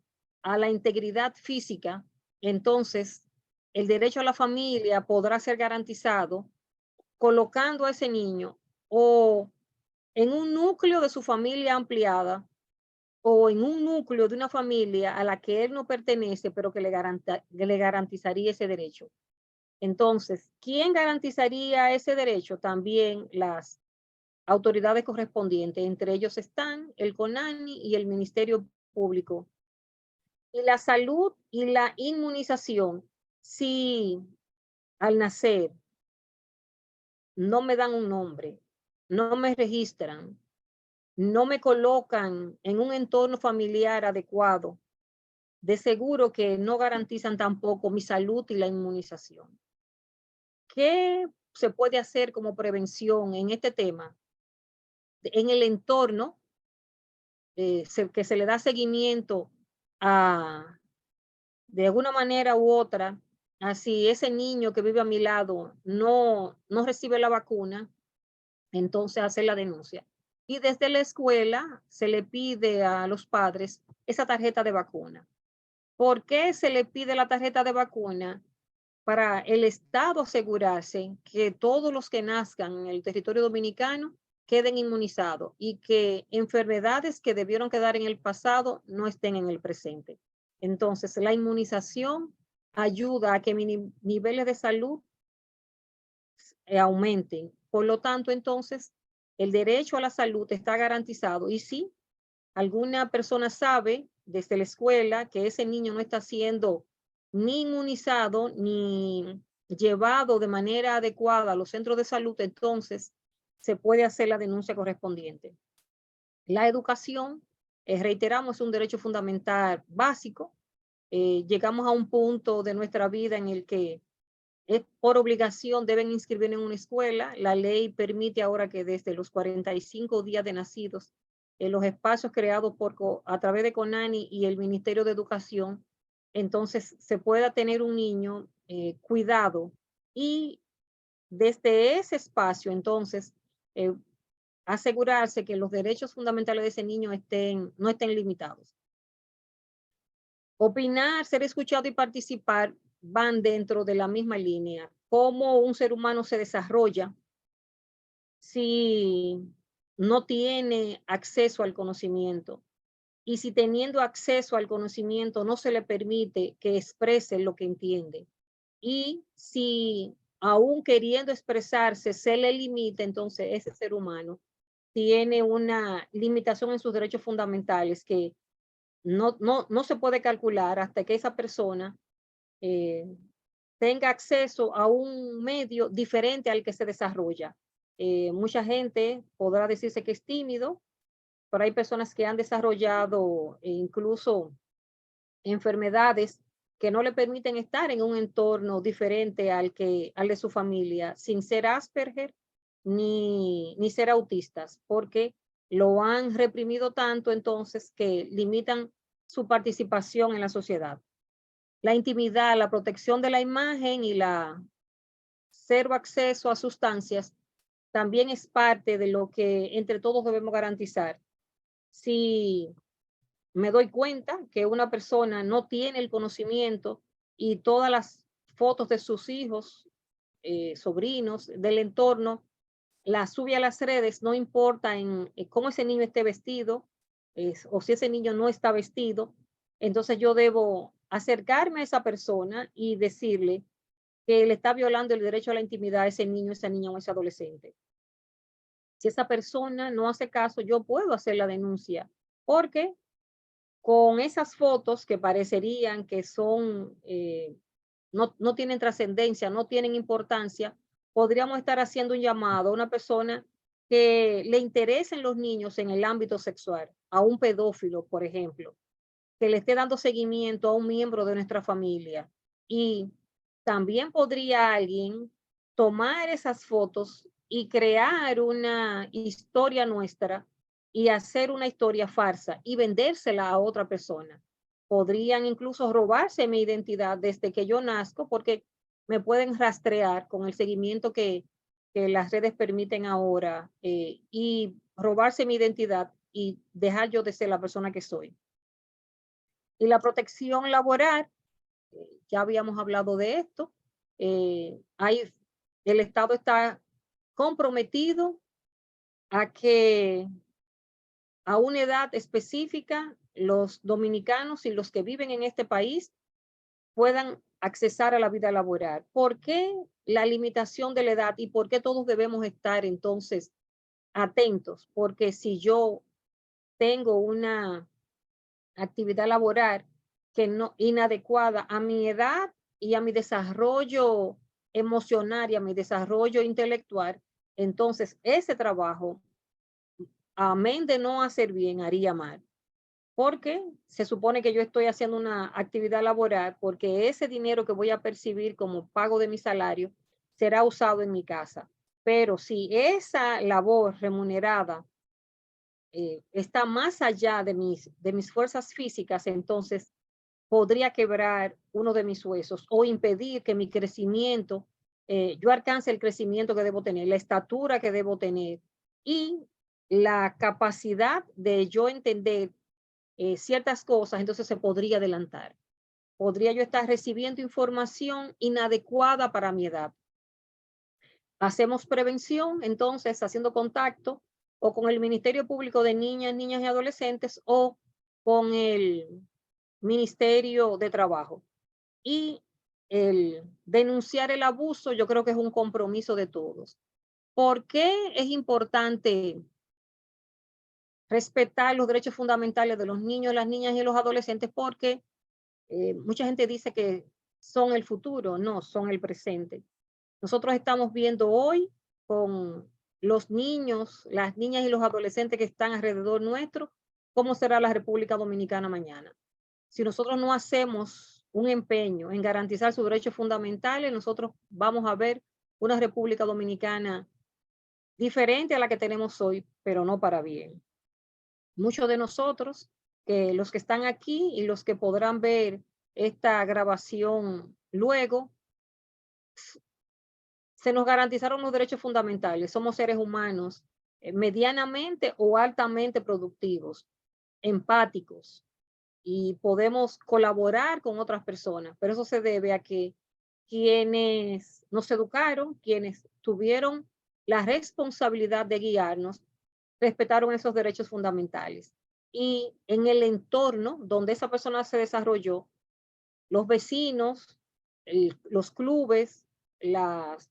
a la integridad física? Entonces el derecho a la familia podrá ser garantizado colocando a ese niño o en un núcleo de su familia ampliada o en un núcleo de una familia a la que él no pertenece, pero que le garantizaría ese derecho. Entonces, ¿quién garantizaría ese derecho? También las autoridades correspondientes. Entre ellos están el CONANI y el Ministerio Público. Y la salud y la inmunización, si al nacer no me dan un nombre, no me registran, no me colocan en un entorno familiar adecuado, de seguro que no garantizan tampoco mi salud y la inmunización. ¿Qué se puede hacer como prevención en este tema? En el entorno, que se le da seguimiento a, de alguna manera u otra, así ese niño que vive a mi lado no recibe la vacuna, entonces hacer la denuncia. Y desde la escuela se le pide a los padres esa tarjeta de vacuna. ¿Por qué se le pide la tarjeta de vacuna? Para el Estado asegurarse que todos los que nazcan en el territorio dominicano queden inmunizados y que enfermedades que debieron quedar en el pasado no estén en el presente. Entonces, la inmunización ayuda a que mis niveles de salud aumenten. Por lo tanto, entonces, el derecho a la salud está garantizado. Y si alguna persona sabe desde la escuela que ese niño no está siendo ni inmunizado ni llevado de manera adecuada a los centros de salud, entonces se puede hacer la denuncia correspondiente. La educación, reiteramos, es un derecho fundamental básico. Llegamos a un punto de nuestra vida en el que por obligación deben inscribir en una escuela. La ley permite ahora que desde los 45 días de nacidos, en los espacios creados a través de CONANI y el Ministerio de Educación, entonces se pueda tener un niño cuidado y desde ese espacio, entonces, asegurarse que los derechos fundamentales de ese niño no estén limitados. Opinar, ser escuchado y participar van dentro de la misma línea. Cómo un ser humano se desarrolla si no tiene acceso al conocimiento y si teniendo acceso al conocimiento no se le permite que exprese lo que entiende. Y si aún queriendo expresarse se le limita, entonces ese ser humano tiene una limitación en sus derechos fundamentales que no se puede calcular hasta que esa persona tenga acceso a un medio diferente al que se desarrolla. Mucha gente podrá decirse que es tímido, pero hay personas que han desarrollado incluso enfermedades que no le permiten estar en un entorno diferente al de su familia, sin ser Asperger ni ser autistas, porque lo han reprimido tanto entonces que limitan su participación en la sociedad. La intimidad, la protección de la imagen y la cero acceso a sustancias también es parte de lo que entre todos debemos garantizar. Si me doy cuenta que una persona no tiene el conocimiento y todas las fotos de sus hijos, sobrinos, del entorno, las sube a las redes, no importa en cómo ese niño esté vestido o si ese niño no está vestido, entonces yo debo acercarme a esa persona y decirle que le está violando el derecho a la intimidad a ese niño, esa niña o ese adolescente. Si esa persona no hace caso, yo puedo hacer la denuncia, porque con esas fotos que parecerían que son, no tienen trascendencia, no tienen importancia, podríamos estar haciendo un llamado a una persona que le interesen los niños en el ámbito sexual, a un pedófilo, por ejemplo, que le esté dando seguimiento a un miembro de nuestra familia. Y también podría alguien tomar esas fotos y crear una historia nuestra y hacer una historia farsa y vendérsela a otra persona. Podrían incluso robarse mi identidad desde que yo nazco, porque me pueden rastrear con el seguimiento que las redes permiten ahora y robarse mi identidad y dejar yo de ser la persona que soy. Y la protección laboral, ya habíamos hablado de esto, el Estado está comprometido a que a una edad específica los dominicanos y los que viven en este país puedan accesar a la vida laboral. ¿Por qué la limitación de la edad y por qué todos debemos estar entonces atentos? Porque si yo tengo una actividad laboral que no inadecuada a mi edad y a mi desarrollo emocional y a mi desarrollo intelectual, entonces ese trabajo, amén de no hacer bien, haría mal. Porque se supone que yo estoy haciendo una actividad laboral porque ese dinero que voy a percibir como pago de mi salario será usado en mi casa. Pero si esa labor remunerada está más allá de mis fuerzas físicas, entonces podría quebrar uno de mis huesos o impedir que mi crecimiento, yo alcance el crecimiento que debo tener, la estatura que debo tener y la capacidad de yo entender ciertas cosas, entonces se podría adelantar. Podría yo estar recibiendo información inadecuada para mi edad. Hacemos prevención, entonces, haciendo contacto o con el Ministerio Público de Niñas, Niños y Adolescentes o con el Ministerio de Trabajo. Y el denunciar el abuso, yo creo que es un compromiso de todos. ¿Por qué es importante respetar los derechos fundamentales de los niños, las niñas y los adolescentes? Porque mucha gente dice que son el futuro, no, son el presente. Nosotros estamos viendo hoy con los niños, las niñas y los adolescentes que están alrededor nuestro, cómo será la República Dominicana mañana. Si nosotros no hacemos un empeño en garantizar sus derechos fundamentales, nosotros vamos a ver una República Dominicana diferente a la que tenemos hoy, pero no para bien. Muchos de nosotros, que los que están aquí y los que podrán ver esta grabación luego, se nos garantizaron los derechos fundamentales. Somos seres humanos medianamente o altamente productivos, empáticos, y podemos colaborar con otras personas, pero eso se debe a que quienes nos educaron, quienes tuvieron la responsabilidad de guiarnos, respetaron esos derechos fundamentales. Y en el entorno donde esa persona se desarrolló, los vecinos, los clubes, las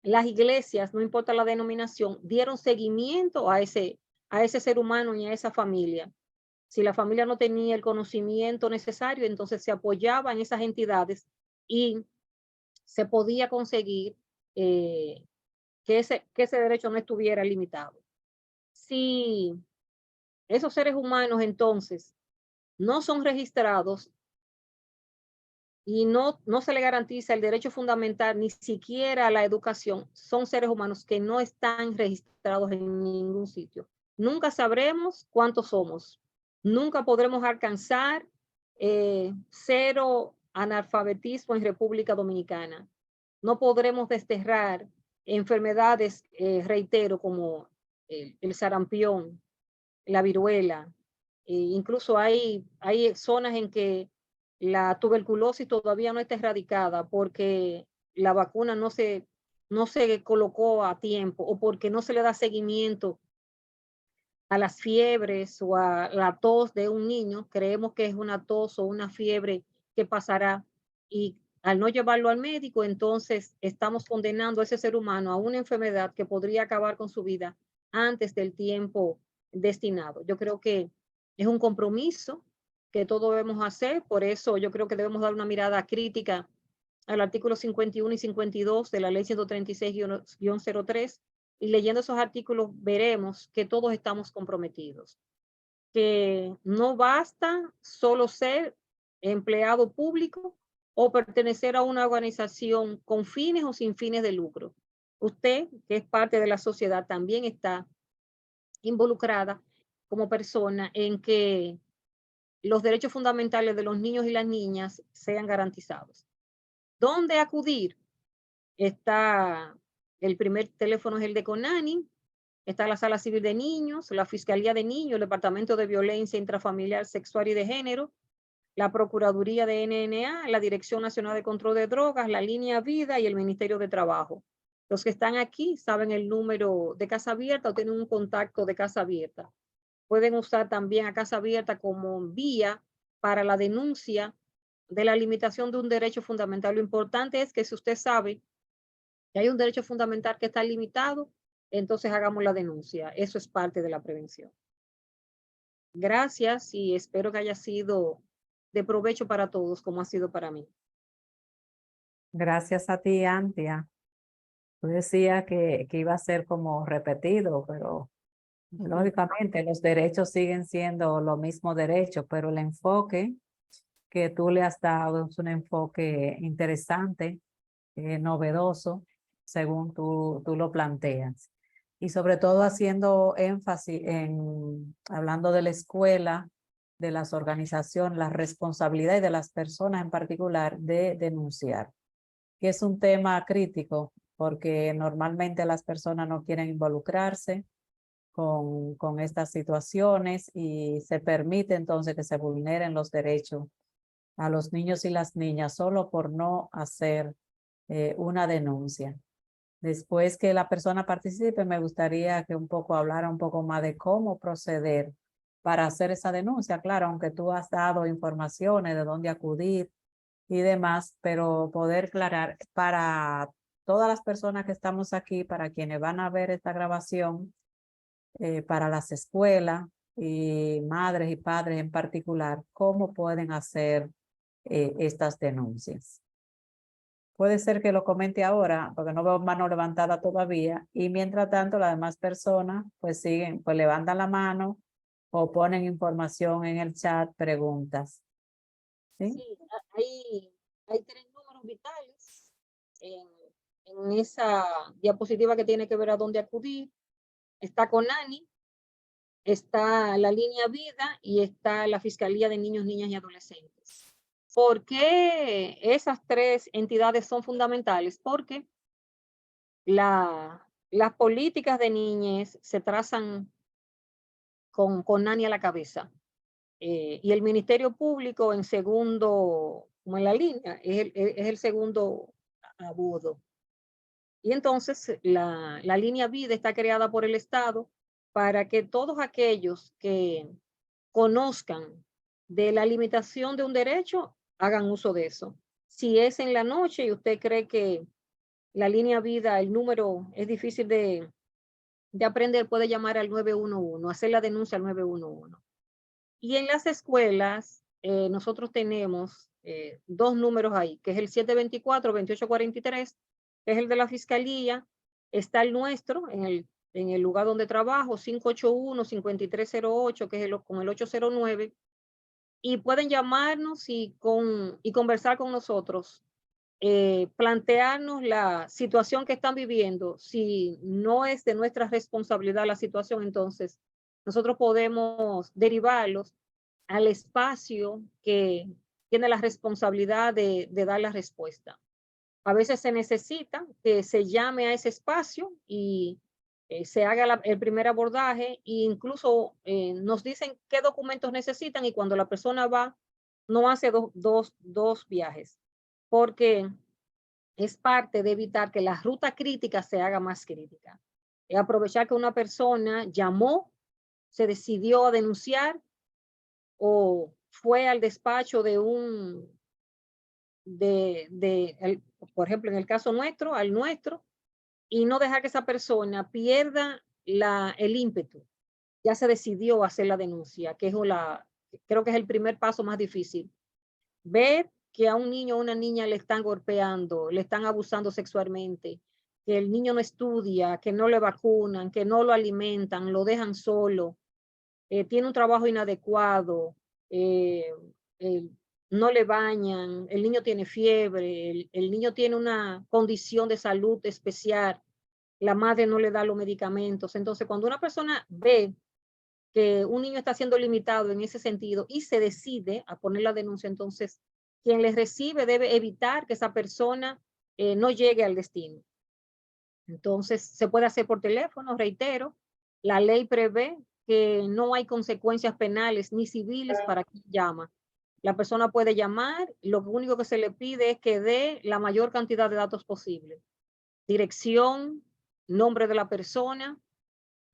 iglesias, no importa la denominación, dieron seguimiento a ese ser humano y a esa familia. Si la familia no tenía el conocimiento necesario, entonces se apoyaba en esas entidades y se podía conseguir que ese derecho no estuviera limitado. Si esos seres humanos entonces no son registrados y no se le garantiza el derecho fundamental, ni siquiera a la educación, son seres humanos que no están registrados en ningún sitio. Nunca sabremos cuántos somos. Nunca podremos alcanzar cero analfabetismo en República Dominicana. No podremos desterrar enfermedades, reitero, como el sarampión, la viruela. Incluso hay zonas en que la tuberculosis todavía no está erradicada porque la vacuna no se colocó a tiempo o porque no se le da seguimiento a las fiebres o a la tos de un niño. Creemos que es una tos o una fiebre que pasará, y al no llevarlo al médico, entonces estamos condenando a ese ser humano a una enfermedad que podría acabar con su vida antes del tiempo destinado. Yo creo que es un compromiso que todos debemos hacer, por eso yo creo que debemos dar una mirada crítica al artículo 51 y 52 de la ley 136-03, y leyendo esos artículos veremos que todos estamos comprometidos, que no basta solo ser empleado público o pertenecer a una organización con fines o sin fines de lucro. Usted, que es parte de la sociedad, también está involucrada como persona en que los derechos fundamentales de los niños y las niñas sean garantizados. ¿Dónde acudir? Está el primer teléfono, es el de CONANI, está la Sala Civil de Niños, la Fiscalía de Niños, el Departamento de Violencia Intrafamiliar, Sexual y de Género, la Procuraduría de NNA, la Dirección Nacional de Control de Drogas, la Línea Vida y el Ministerio de Trabajo. Los que están aquí saben el número de Casa Abierta o tienen un contacto de Casa Abierta. Pueden usar también a Casa Abierta como vía para la denuncia de la limitación de un derecho fundamental. Lo importante es que si usted sabe que hay un derecho fundamental que está limitado, entonces hagamos la denuncia. Eso es parte de la prevención. Gracias y espero que haya sido de provecho para todos, como ha sido para mí. Gracias a ti, Antia. Tú decías que iba a ser como repetido, pero lógicamente los derechos siguen siendo los mismos derechos, pero el enfoque que tú le has dado es un enfoque interesante, novedoso, según tú lo planteas. Y sobre todo haciendo énfasis en, hablando de la escuela, de las organizaciones, la responsabilidad y de las personas en particular de denunciar, que es un tema crítico porque normalmente las personas no quieren involucrarse con estas situaciones y se permite entonces que se vulneren los derechos a los niños y las niñas solo por no hacer una denuncia. Después que la persona participe, me gustaría que un poco hablara un poco más de cómo proceder para hacer esa denuncia. Claro, aunque tú has dado informaciones de dónde acudir y demás, pero poder aclarar para todas las personas que estamos aquí, para quienes van a ver esta grabación, para las escuelas y madres y padres en particular, cómo pueden hacer estas denuncias. Puede ser que lo comente ahora, porque no veo mano levantada todavía, y mientras tanto las demás personas pues siguen, pues levantan la mano o ponen información en el chat, preguntas. ¿Sí? Sí, hay 3 números vitales en esa diapositiva que tiene que ver a dónde acudir. Está Conani, está la línea Vida y está la Fiscalía de Niños, Niñas y Adolescentes. ¿Por qué esas 3 entidades son fundamentales? Porque las políticas de niñez se trazan con Conani a la cabeza. Y el Ministerio Público en segundo, como en la línea, es el segundo agudo. Y entonces la línea Vida está creada por el Estado para que todos aquellos que conozcan de la limitación de un derecho hagan uso de eso. Si es en la noche y usted cree que la línea Vida, el número es difícil de aprender, puede llamar al 911, hacer la denuncia al 911. Y en las escuelas, nosotros tenemos 2 números ahí, que es el 724-2843, que es el de la Fiscalía. Está el nuestro en el lugar donde trabajo, 581-5308, que es con el 809. Y pueden llamarnos y conversar con nosotros, plantearnos la situación que están viviendo. Si no es de nuestra responsabilidad la situación, entonces nosotros podemos derivarlos al espacio que tiene la responsabilidad de dar la respuesta. A veces se necesita que se llame a ese espacio y se haga el primer abordaje e incluso nos dicen qué documentos necesitan, y cuando la persona va, no hace dos viajes, porque es parte de evitar que la ruta crítica se haga más crítica. Aprovechar que una persona llamó, se decidió a denunciar o fue al despacho por ejemplo, en el caso nuestro, al nuestro, y no dejar que esa persona pierda el ímpetu. Ya se decidió hacer la denuncia, que es creo que es el primer paso más difícil. Ver que a un niño o una niña le están golpeando, le están abusando sexualmente, que el niño no estudia, que no le vacunan, que no lo alimentan, lo dejan solo, tiene un trabajo inadecuado, eh, no le bañan, el niño tiene fiebre, el niño tiene una condición de salud especial, la madre no le da los medicamentos. Entonces, cuando una persona ve que un niño está siendo limitado en ese sentido y se decide a poner la denuncia, entonces quien les recibe debe evitar que esa persona no llegue al destino. Entonces, se puede hacer por teléfono, reitero, la ley prevé que no hay consecuencias penales ni civiles para quien llama. La persona puede llamar, lo único que se le pide es que dé la mayor cantidad de datos posible. Dirección, nombre de la persona,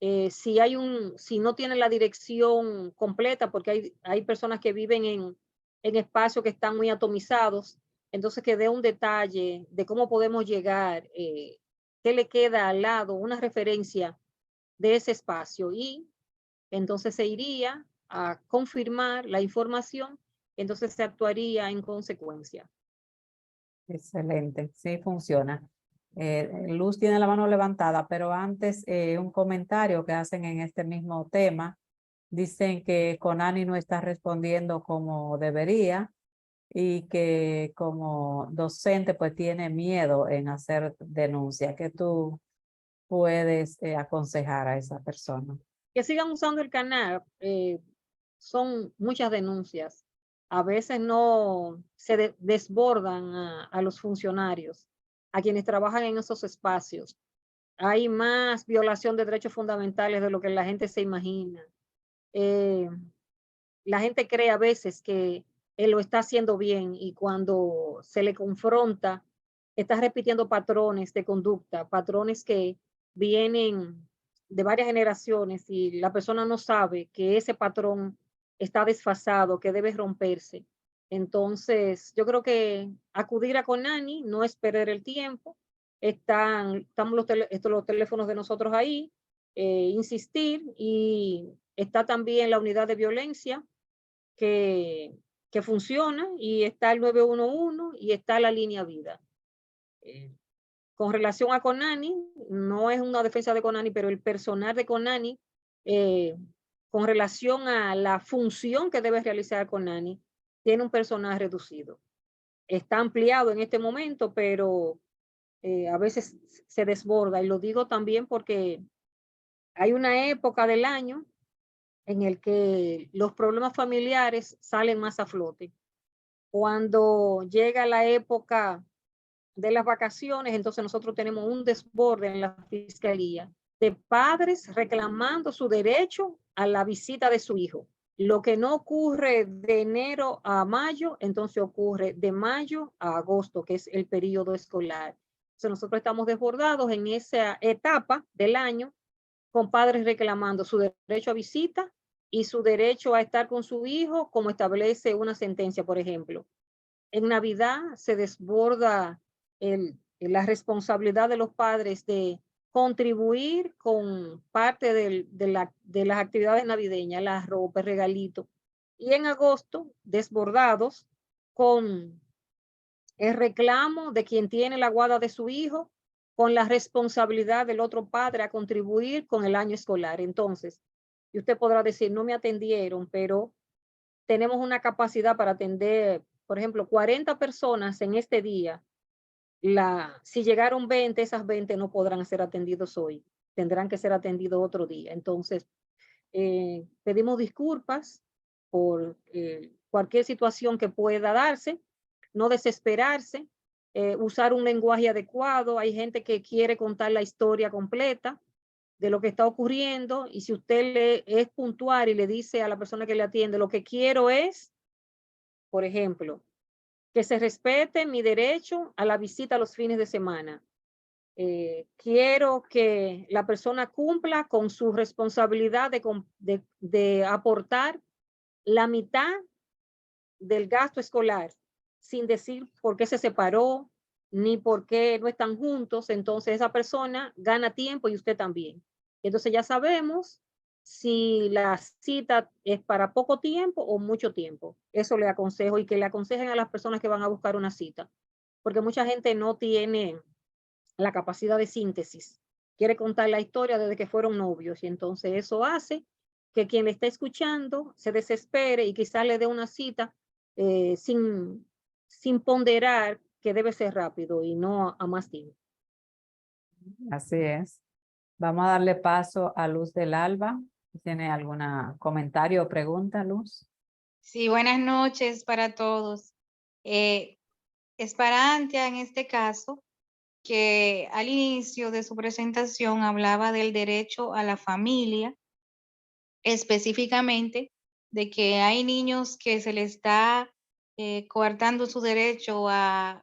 si no tiene la dirección completa, porque hay personas que viven en espacios que están muy atomizados, entonces que dé un detalle de cómo podemos llegar, qué le queda al lado, una referencia de ese espacio, y entonces se iría a confirmar la información, entonces se actuaría en consecuencia. Excelente, sí funciona. Luz tiene la mano levantada, pero antes un comentario que hacen en este mismo tema. Dicen que Conani no está respondiendo como debería y que como docente pues tiene miedo en hacer denuncia. ¿Qué tú puedes aconsejar a esa persona? Que sigan usando el canal. Son muchas denuncias. A veces no se desbordan a los funcionarios, a quienes trabajan en esos espacios. Hay más violación de derechos fundamentales de lo que la gente se imagina. La gente cree a veces que él lo está haciendo bien, y cuando se le confronta, está repitiendo patrones de conducta, patrones que vienen de varias generaciones y la persona no sabe que ese patrón está desfasado, que debe romperse. Entonces, yo creo que acudir a Conani no es perder el tiempo. Estamos los teléfonos de nosotros ahí, insistir, y está también la unidad de violencia que funciona, y está el 911 y está la línea vida. Con relación a Conani, no es una defensa de Conani, pero el personal de Conani, con relación a la función que debe realizar Conani, tiene un personal reducido. Está ampliado en este momento, pero a veces se desborda, y lo digo también porque hay una época del año en el que los problemas familiares salen más a flote. Cuando llega la época de las vacaciones, entonces nosotros tenemos un desborde en la fiscalía de padres reclamando su derecho a la visita de su hijo. Lo que no ocurre de enero a mayo, entonces ocurre de mayo a agosto, que es el periodo escolar. Entonces nosotros estamos desbordados en esa etapa del año, con padres reclamando su derecho a visita y su derecho a estar con su hijo, como establece una sentencia, por ejemplo. En Navidad se desborda la responsabilidad de los padres de contribuir con parte de las actividades navideñas, la ropa, el regalito. Y en agosto, desbordados con el reclamo de quien tiene la guarda de su hijo, con la responsabilidad del otro padre a contribuir con el año escolar. Entonces, y usted podrá decir, no me atendieron, pero tenemos una capacidad para atender, por ejemplo, 40 personas en este día. Si llegaron 20, esas 20 no podrán ser atendidos hoy, tendrán que ser atendidos otro día. Entonces, pedimos disculpas por cualquier situación que pueda darse, no desesperarse, usar un lenguaje adecuado. Hay gente que quiere contar la historia completa de lo que está ocurriendo, y si usted es puntual y le dice a la persona que le atiende, lo que quiero es, por ejemplo, que se respete mi derecho a la visita los fines de semana. Quiero que la persona cumpla con su responsabilidad de aportar la mitad del gasto escolar, sin decir por qué se separó, ni por qué no están juntos. Entonces esa persona gana tiempo y usted también. Entonces ya sabemos si la cita es para poco tiempo o mucho tiempo. Eso le aconsejo, y que le aconsejen a las personas que van a buscar una cita, porque mucha gente no tiene la capacidad de síntesis. Quiere contar la historia desde que fueron novios, y entonces eso hace que quien le está escuchando se desespere y quizás le dé una cita sin ponderar que debe ser rápido y no a más tiempo. Así es. Vamos a darle paso a Luz del Alba. ¿Tiene algún comentario o pregunta, Luz? Sí, buenas noches para todos. Es para Antia en este caso, que al inicio de su presentación hablaba del derecho a la familia, específicamente de que hay niños que se les está coartando su derecho a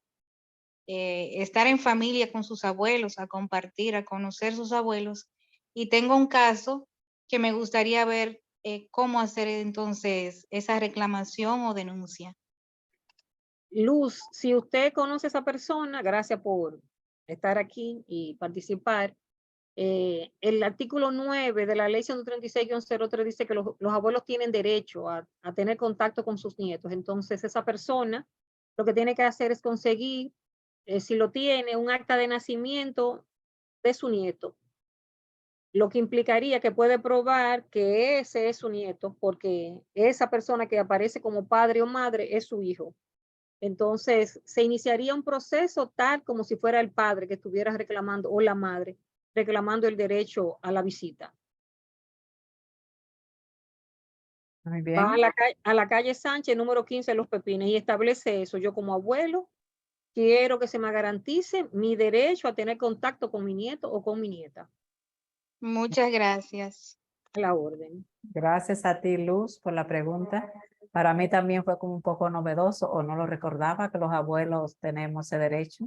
estar en familia con sus abuelos, a compartir, a conocer sus abuelos. Y tengo un caso que me gustaría ver cómo hacer entonces esa reclamación o denuncia. Luz, si usted conoce a esa persona, gracias por estar aquí y participar. El artículo 9 de la ley 136-03 dice que los abuelos tienen derecho a tener contacto con sus nietos. Entonces esa persona lo que tiene que hacer es conseguir, si lo tiene, un acta de nacimiento de su nieto, lo que implicaría que puede probar que ese es su nieto, porque esa persona que aparece como padre o madre es su hijo. Entonces se iniciaría un proceso tal como si fuera el padre que estuviera reclamando, o la madre reclamando el derecho a la visita. Muy bien. Va a la calle Sánchez, número 15, Los Pepines, y establece eso. Yo como abuelo quiero que se me garantice mi derecho a tener contacto con mi nieto o con mi nieta. Muchas gracias. A la orden. Gracias a ti, Luz, por la pregunta. Para mí también fue como un poco novedoso, o no lo recordaba, que los abuelos tenemos ese derecho.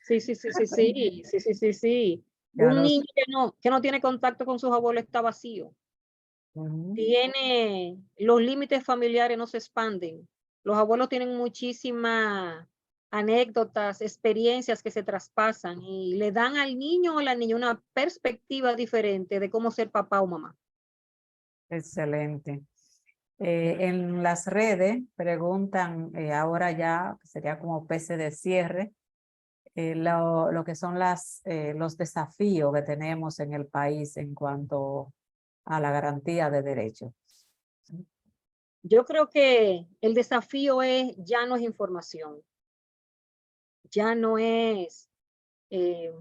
Sí. Ya Un los, niño que no tiene contacto con sus abuelos está vacío. ujú, Los límites familiares no se expanden. Los abuelos tienen muchísimas anécdotas, experiencias que se traspasan y le dan al niño o a la niña una perspectiva diferente de cómo ser papá o mamá. excelente. En las redes preguntan, ahora ya sería como especie de cierre, lo que son los desafíos que tenemos en el país en cuanto a la garantía de derechos. Yo creo que el desafío ya no es información, ya no es eh,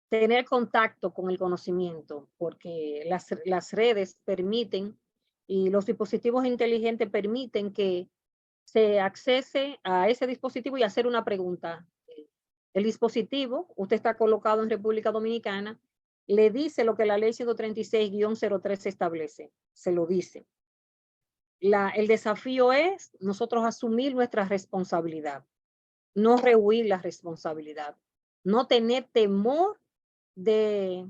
tener contacto con el conocimiento, porque las redes permiten y los dispositivos inteligentes permiten que se accese a ese dispositivo y hacer una pregunta. El dispositivo, usted está colocado en República Dominicana, le dice lo que la ley 136-03 establece, se lo dice. El desafío es nosotros asumir nuestra responsabilidad, no rehuir la responsabilidad, no tener temor de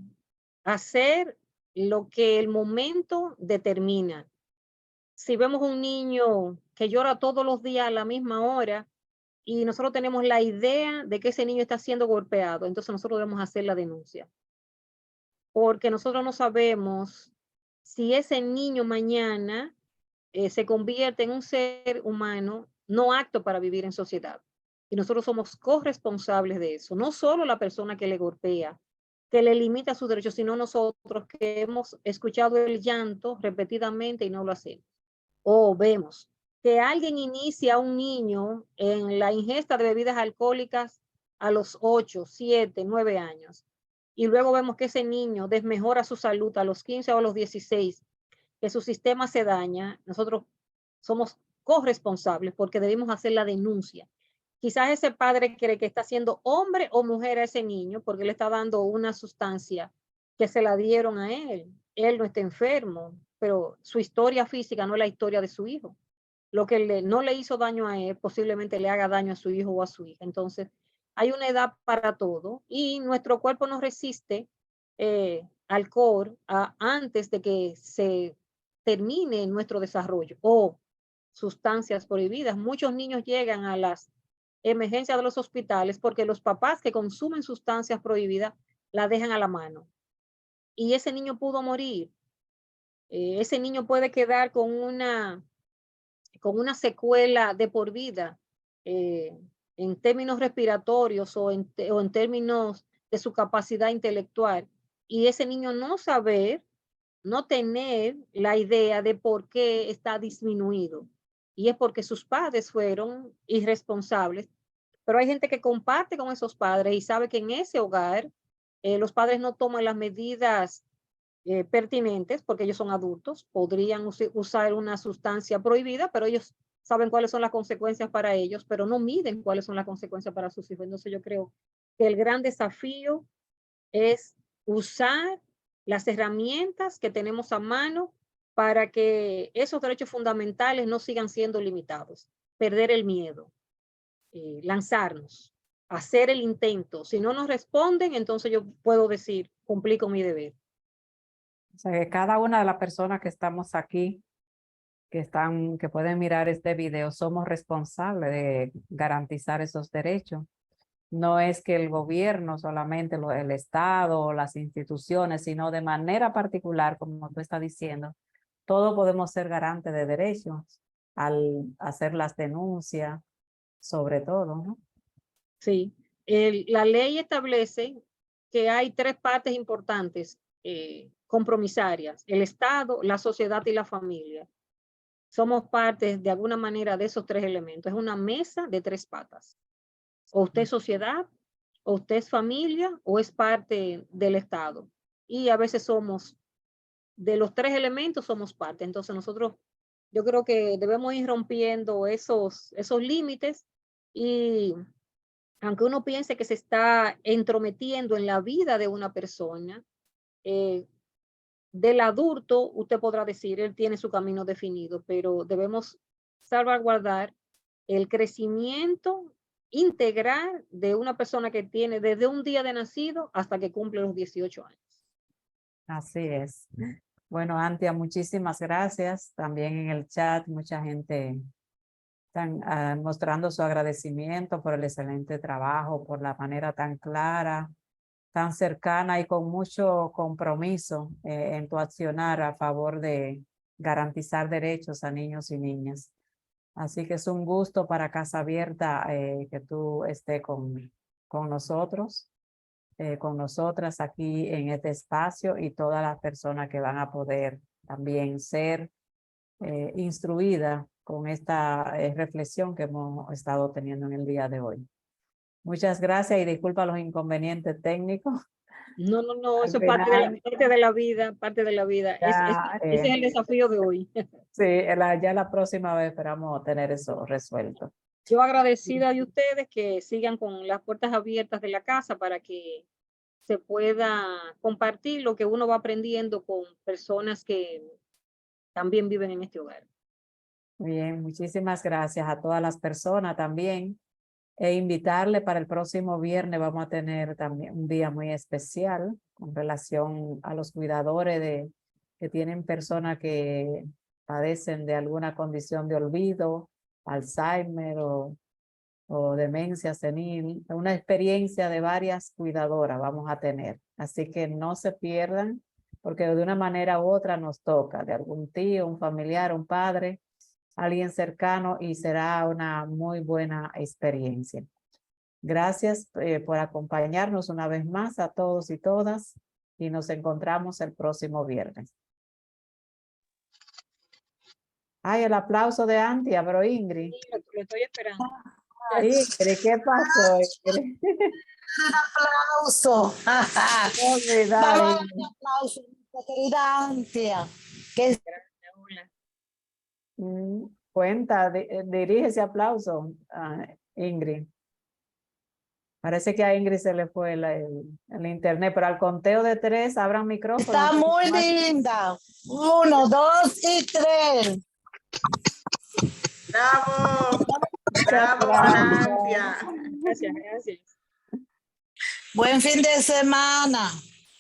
hacer lo que el momento determina. Si vemos un niño que llora todos los días a la misma hora y nosotros tenemos la idea de que ese niño está siendo golpeado, entonces nosotros debemos hacer la denuncia. Porque nosotros no sabemos si ese niño mañana se convierte en un ser humano no apto para vivir en sociedad. Y nosotros somos corresponsables de eso. No solo la persona que le golpea, que le limita sus derechos, sino nosotros que hemos escuchado el llanto repetidamente y no lo hacemos. O vemos que alguien inicia a un niño en la ingesta de bebidas alcohólicas a los 8, 7, 9 años. Y luego vemos que ese niño desmejora su salud a los 15 o a los 16, que su sistema se daña. Nosotros somos corresponsables porque debemos hacer la denuncia. Quizás ese padre cree que está haciendo hombre o mujer a ese niño porque le está dando una sustancia que se la dieron a él. Él no está enfermo, pero su historia física no es la historia de su hijo. Lo que no le hizo daño a él posiblemente le haga daño a su hijo o a su hija. Entonces, hay una edad para todo y nuestro cuerpo no resiste alcohol antes de que se termine nuestro desarrollo o sustancias prohibidas. Muchos niños llegan a las emergencias de los hospitales porque los papás que consumen sustancias prohibidas la dejan a la mano. Y ese niño pudo morir. Ese niño puede quedar con una secuela de por vida en términos respiratorios o en términos de su capacidad intelectual. Y ese niño no saber, no tener la idea de por qué está disminuido. Y es porque sus padres fueron irresponsables. Pero hay gente que comparte con esos padres y sabe que en ese hogar los padres no toman las medidas pertinentes, porque ellos son adultos, podrían usar una sustancia prohibida, pero ellos saben cuáles son las consecuencias para ellos, pero no miden cuáles son las consecuencias para sus hijos. Entonces yo creo que el gran desafío es usar las herramientas que tenemos a mano para que esos derechos fundamentales no sigan siendo limitados. Perder el miedo, lanzarnos, hacer el intento. Si no nos responden, entonces yo puedo decir, cumplí con mi deber. O sea, que cada una de las personas que estamos aquí, que pueden mirar este video, somos responsables de garantizar esos derechos. No es que el gobierno solamente, el Estado o las instituciones, sino de manera particular, como tú estás diciendo, todos podemos ser garantes de derechos al hacer las denuncias, sobre todo, ¿no? Sí, la ley establece que hay tres partes importantes compromisarias: el Estado, la sociedad y la familia. Somos parte de alguna manera de esos tres elementos. Es una mesa de tres patas. O usted es sociedad, o usted es familia, o es parte del Estado. Y a veces somos, de los tres elementos somos parte. Entonces nosotros, yo creo que debemos ir rompiendo esos límites y aunque uno piense que se está entrometiendo en la vida de una persona, eh, del adulto, usted podrá decir, él tiene su camino definido, pero debemos salvaguardar el crecimiento integral de una persona que tiene desde un día de nacido hasta que cumple los 18 años. Así es. Bueno, Antia, muchísimas gracias. También en el chat mucha gente están mostrando su agradecimiento por el excelente trabajo, por la manera tan clara, tan cercana y con mucho compromiso en tu accionar a favor de garantizar derechos a niños y niñas. Así que es un gusto para Casa Abierta que tú estés con nosotros, con nosotras aquí en este espacio y todas las personas que van a poder también ser instruidas con esta reflexión que hemos estado teniendo en el día de hoy. Muchas gracias y disculpa los inconvenientes técnicos. No, eso es parte de la vida, parte de la vida. Ya, Ese es el desafío de hoy. Sí, ya la próxima vez esperamos tener eso resuelto. Yo agradecida de ustedes que sigan con las puertas abiertas de la casa para que se pueda compartir lo que uno va aprendiendo con personas que también viven en este hogar. Bien, muchísimas gracias a todas las personas también. E invitarle para el próximo viernes, vamos a tener también un día muy especial con relación a los cuidadores que tienen personas que padecen de alguna condición de olvido, Alzheimer o demencia senil. Una experiencia de varias cuidadoras vamos a tener. Así que no se pierdan, porque de una manera u otra nos toca, de algún tío, un familiar, un padre, alguien cercano, y será una muy buena experiencia. Gracias por acompañarnos una vez más a todos y todas y nos encontramos el próximo viernes. Ay, el aplauso de Antia, pero Ingrid. Sí, lo estoy esperando. Ingrid, ¿qué pasó, Ingrid? Un aplauso. Vamos a dar un aplauso, mi querida Antia. Que Cuenta, dirige ese aplauso a Ingrid. Parece que a Ingrid se le fue el internet, pero al conteo de 3, abran micrófono. está muy linda. 1, 2 y 3. ¡Bravo! ¡Bravo, Antia! Gracias. Buen fin de semana.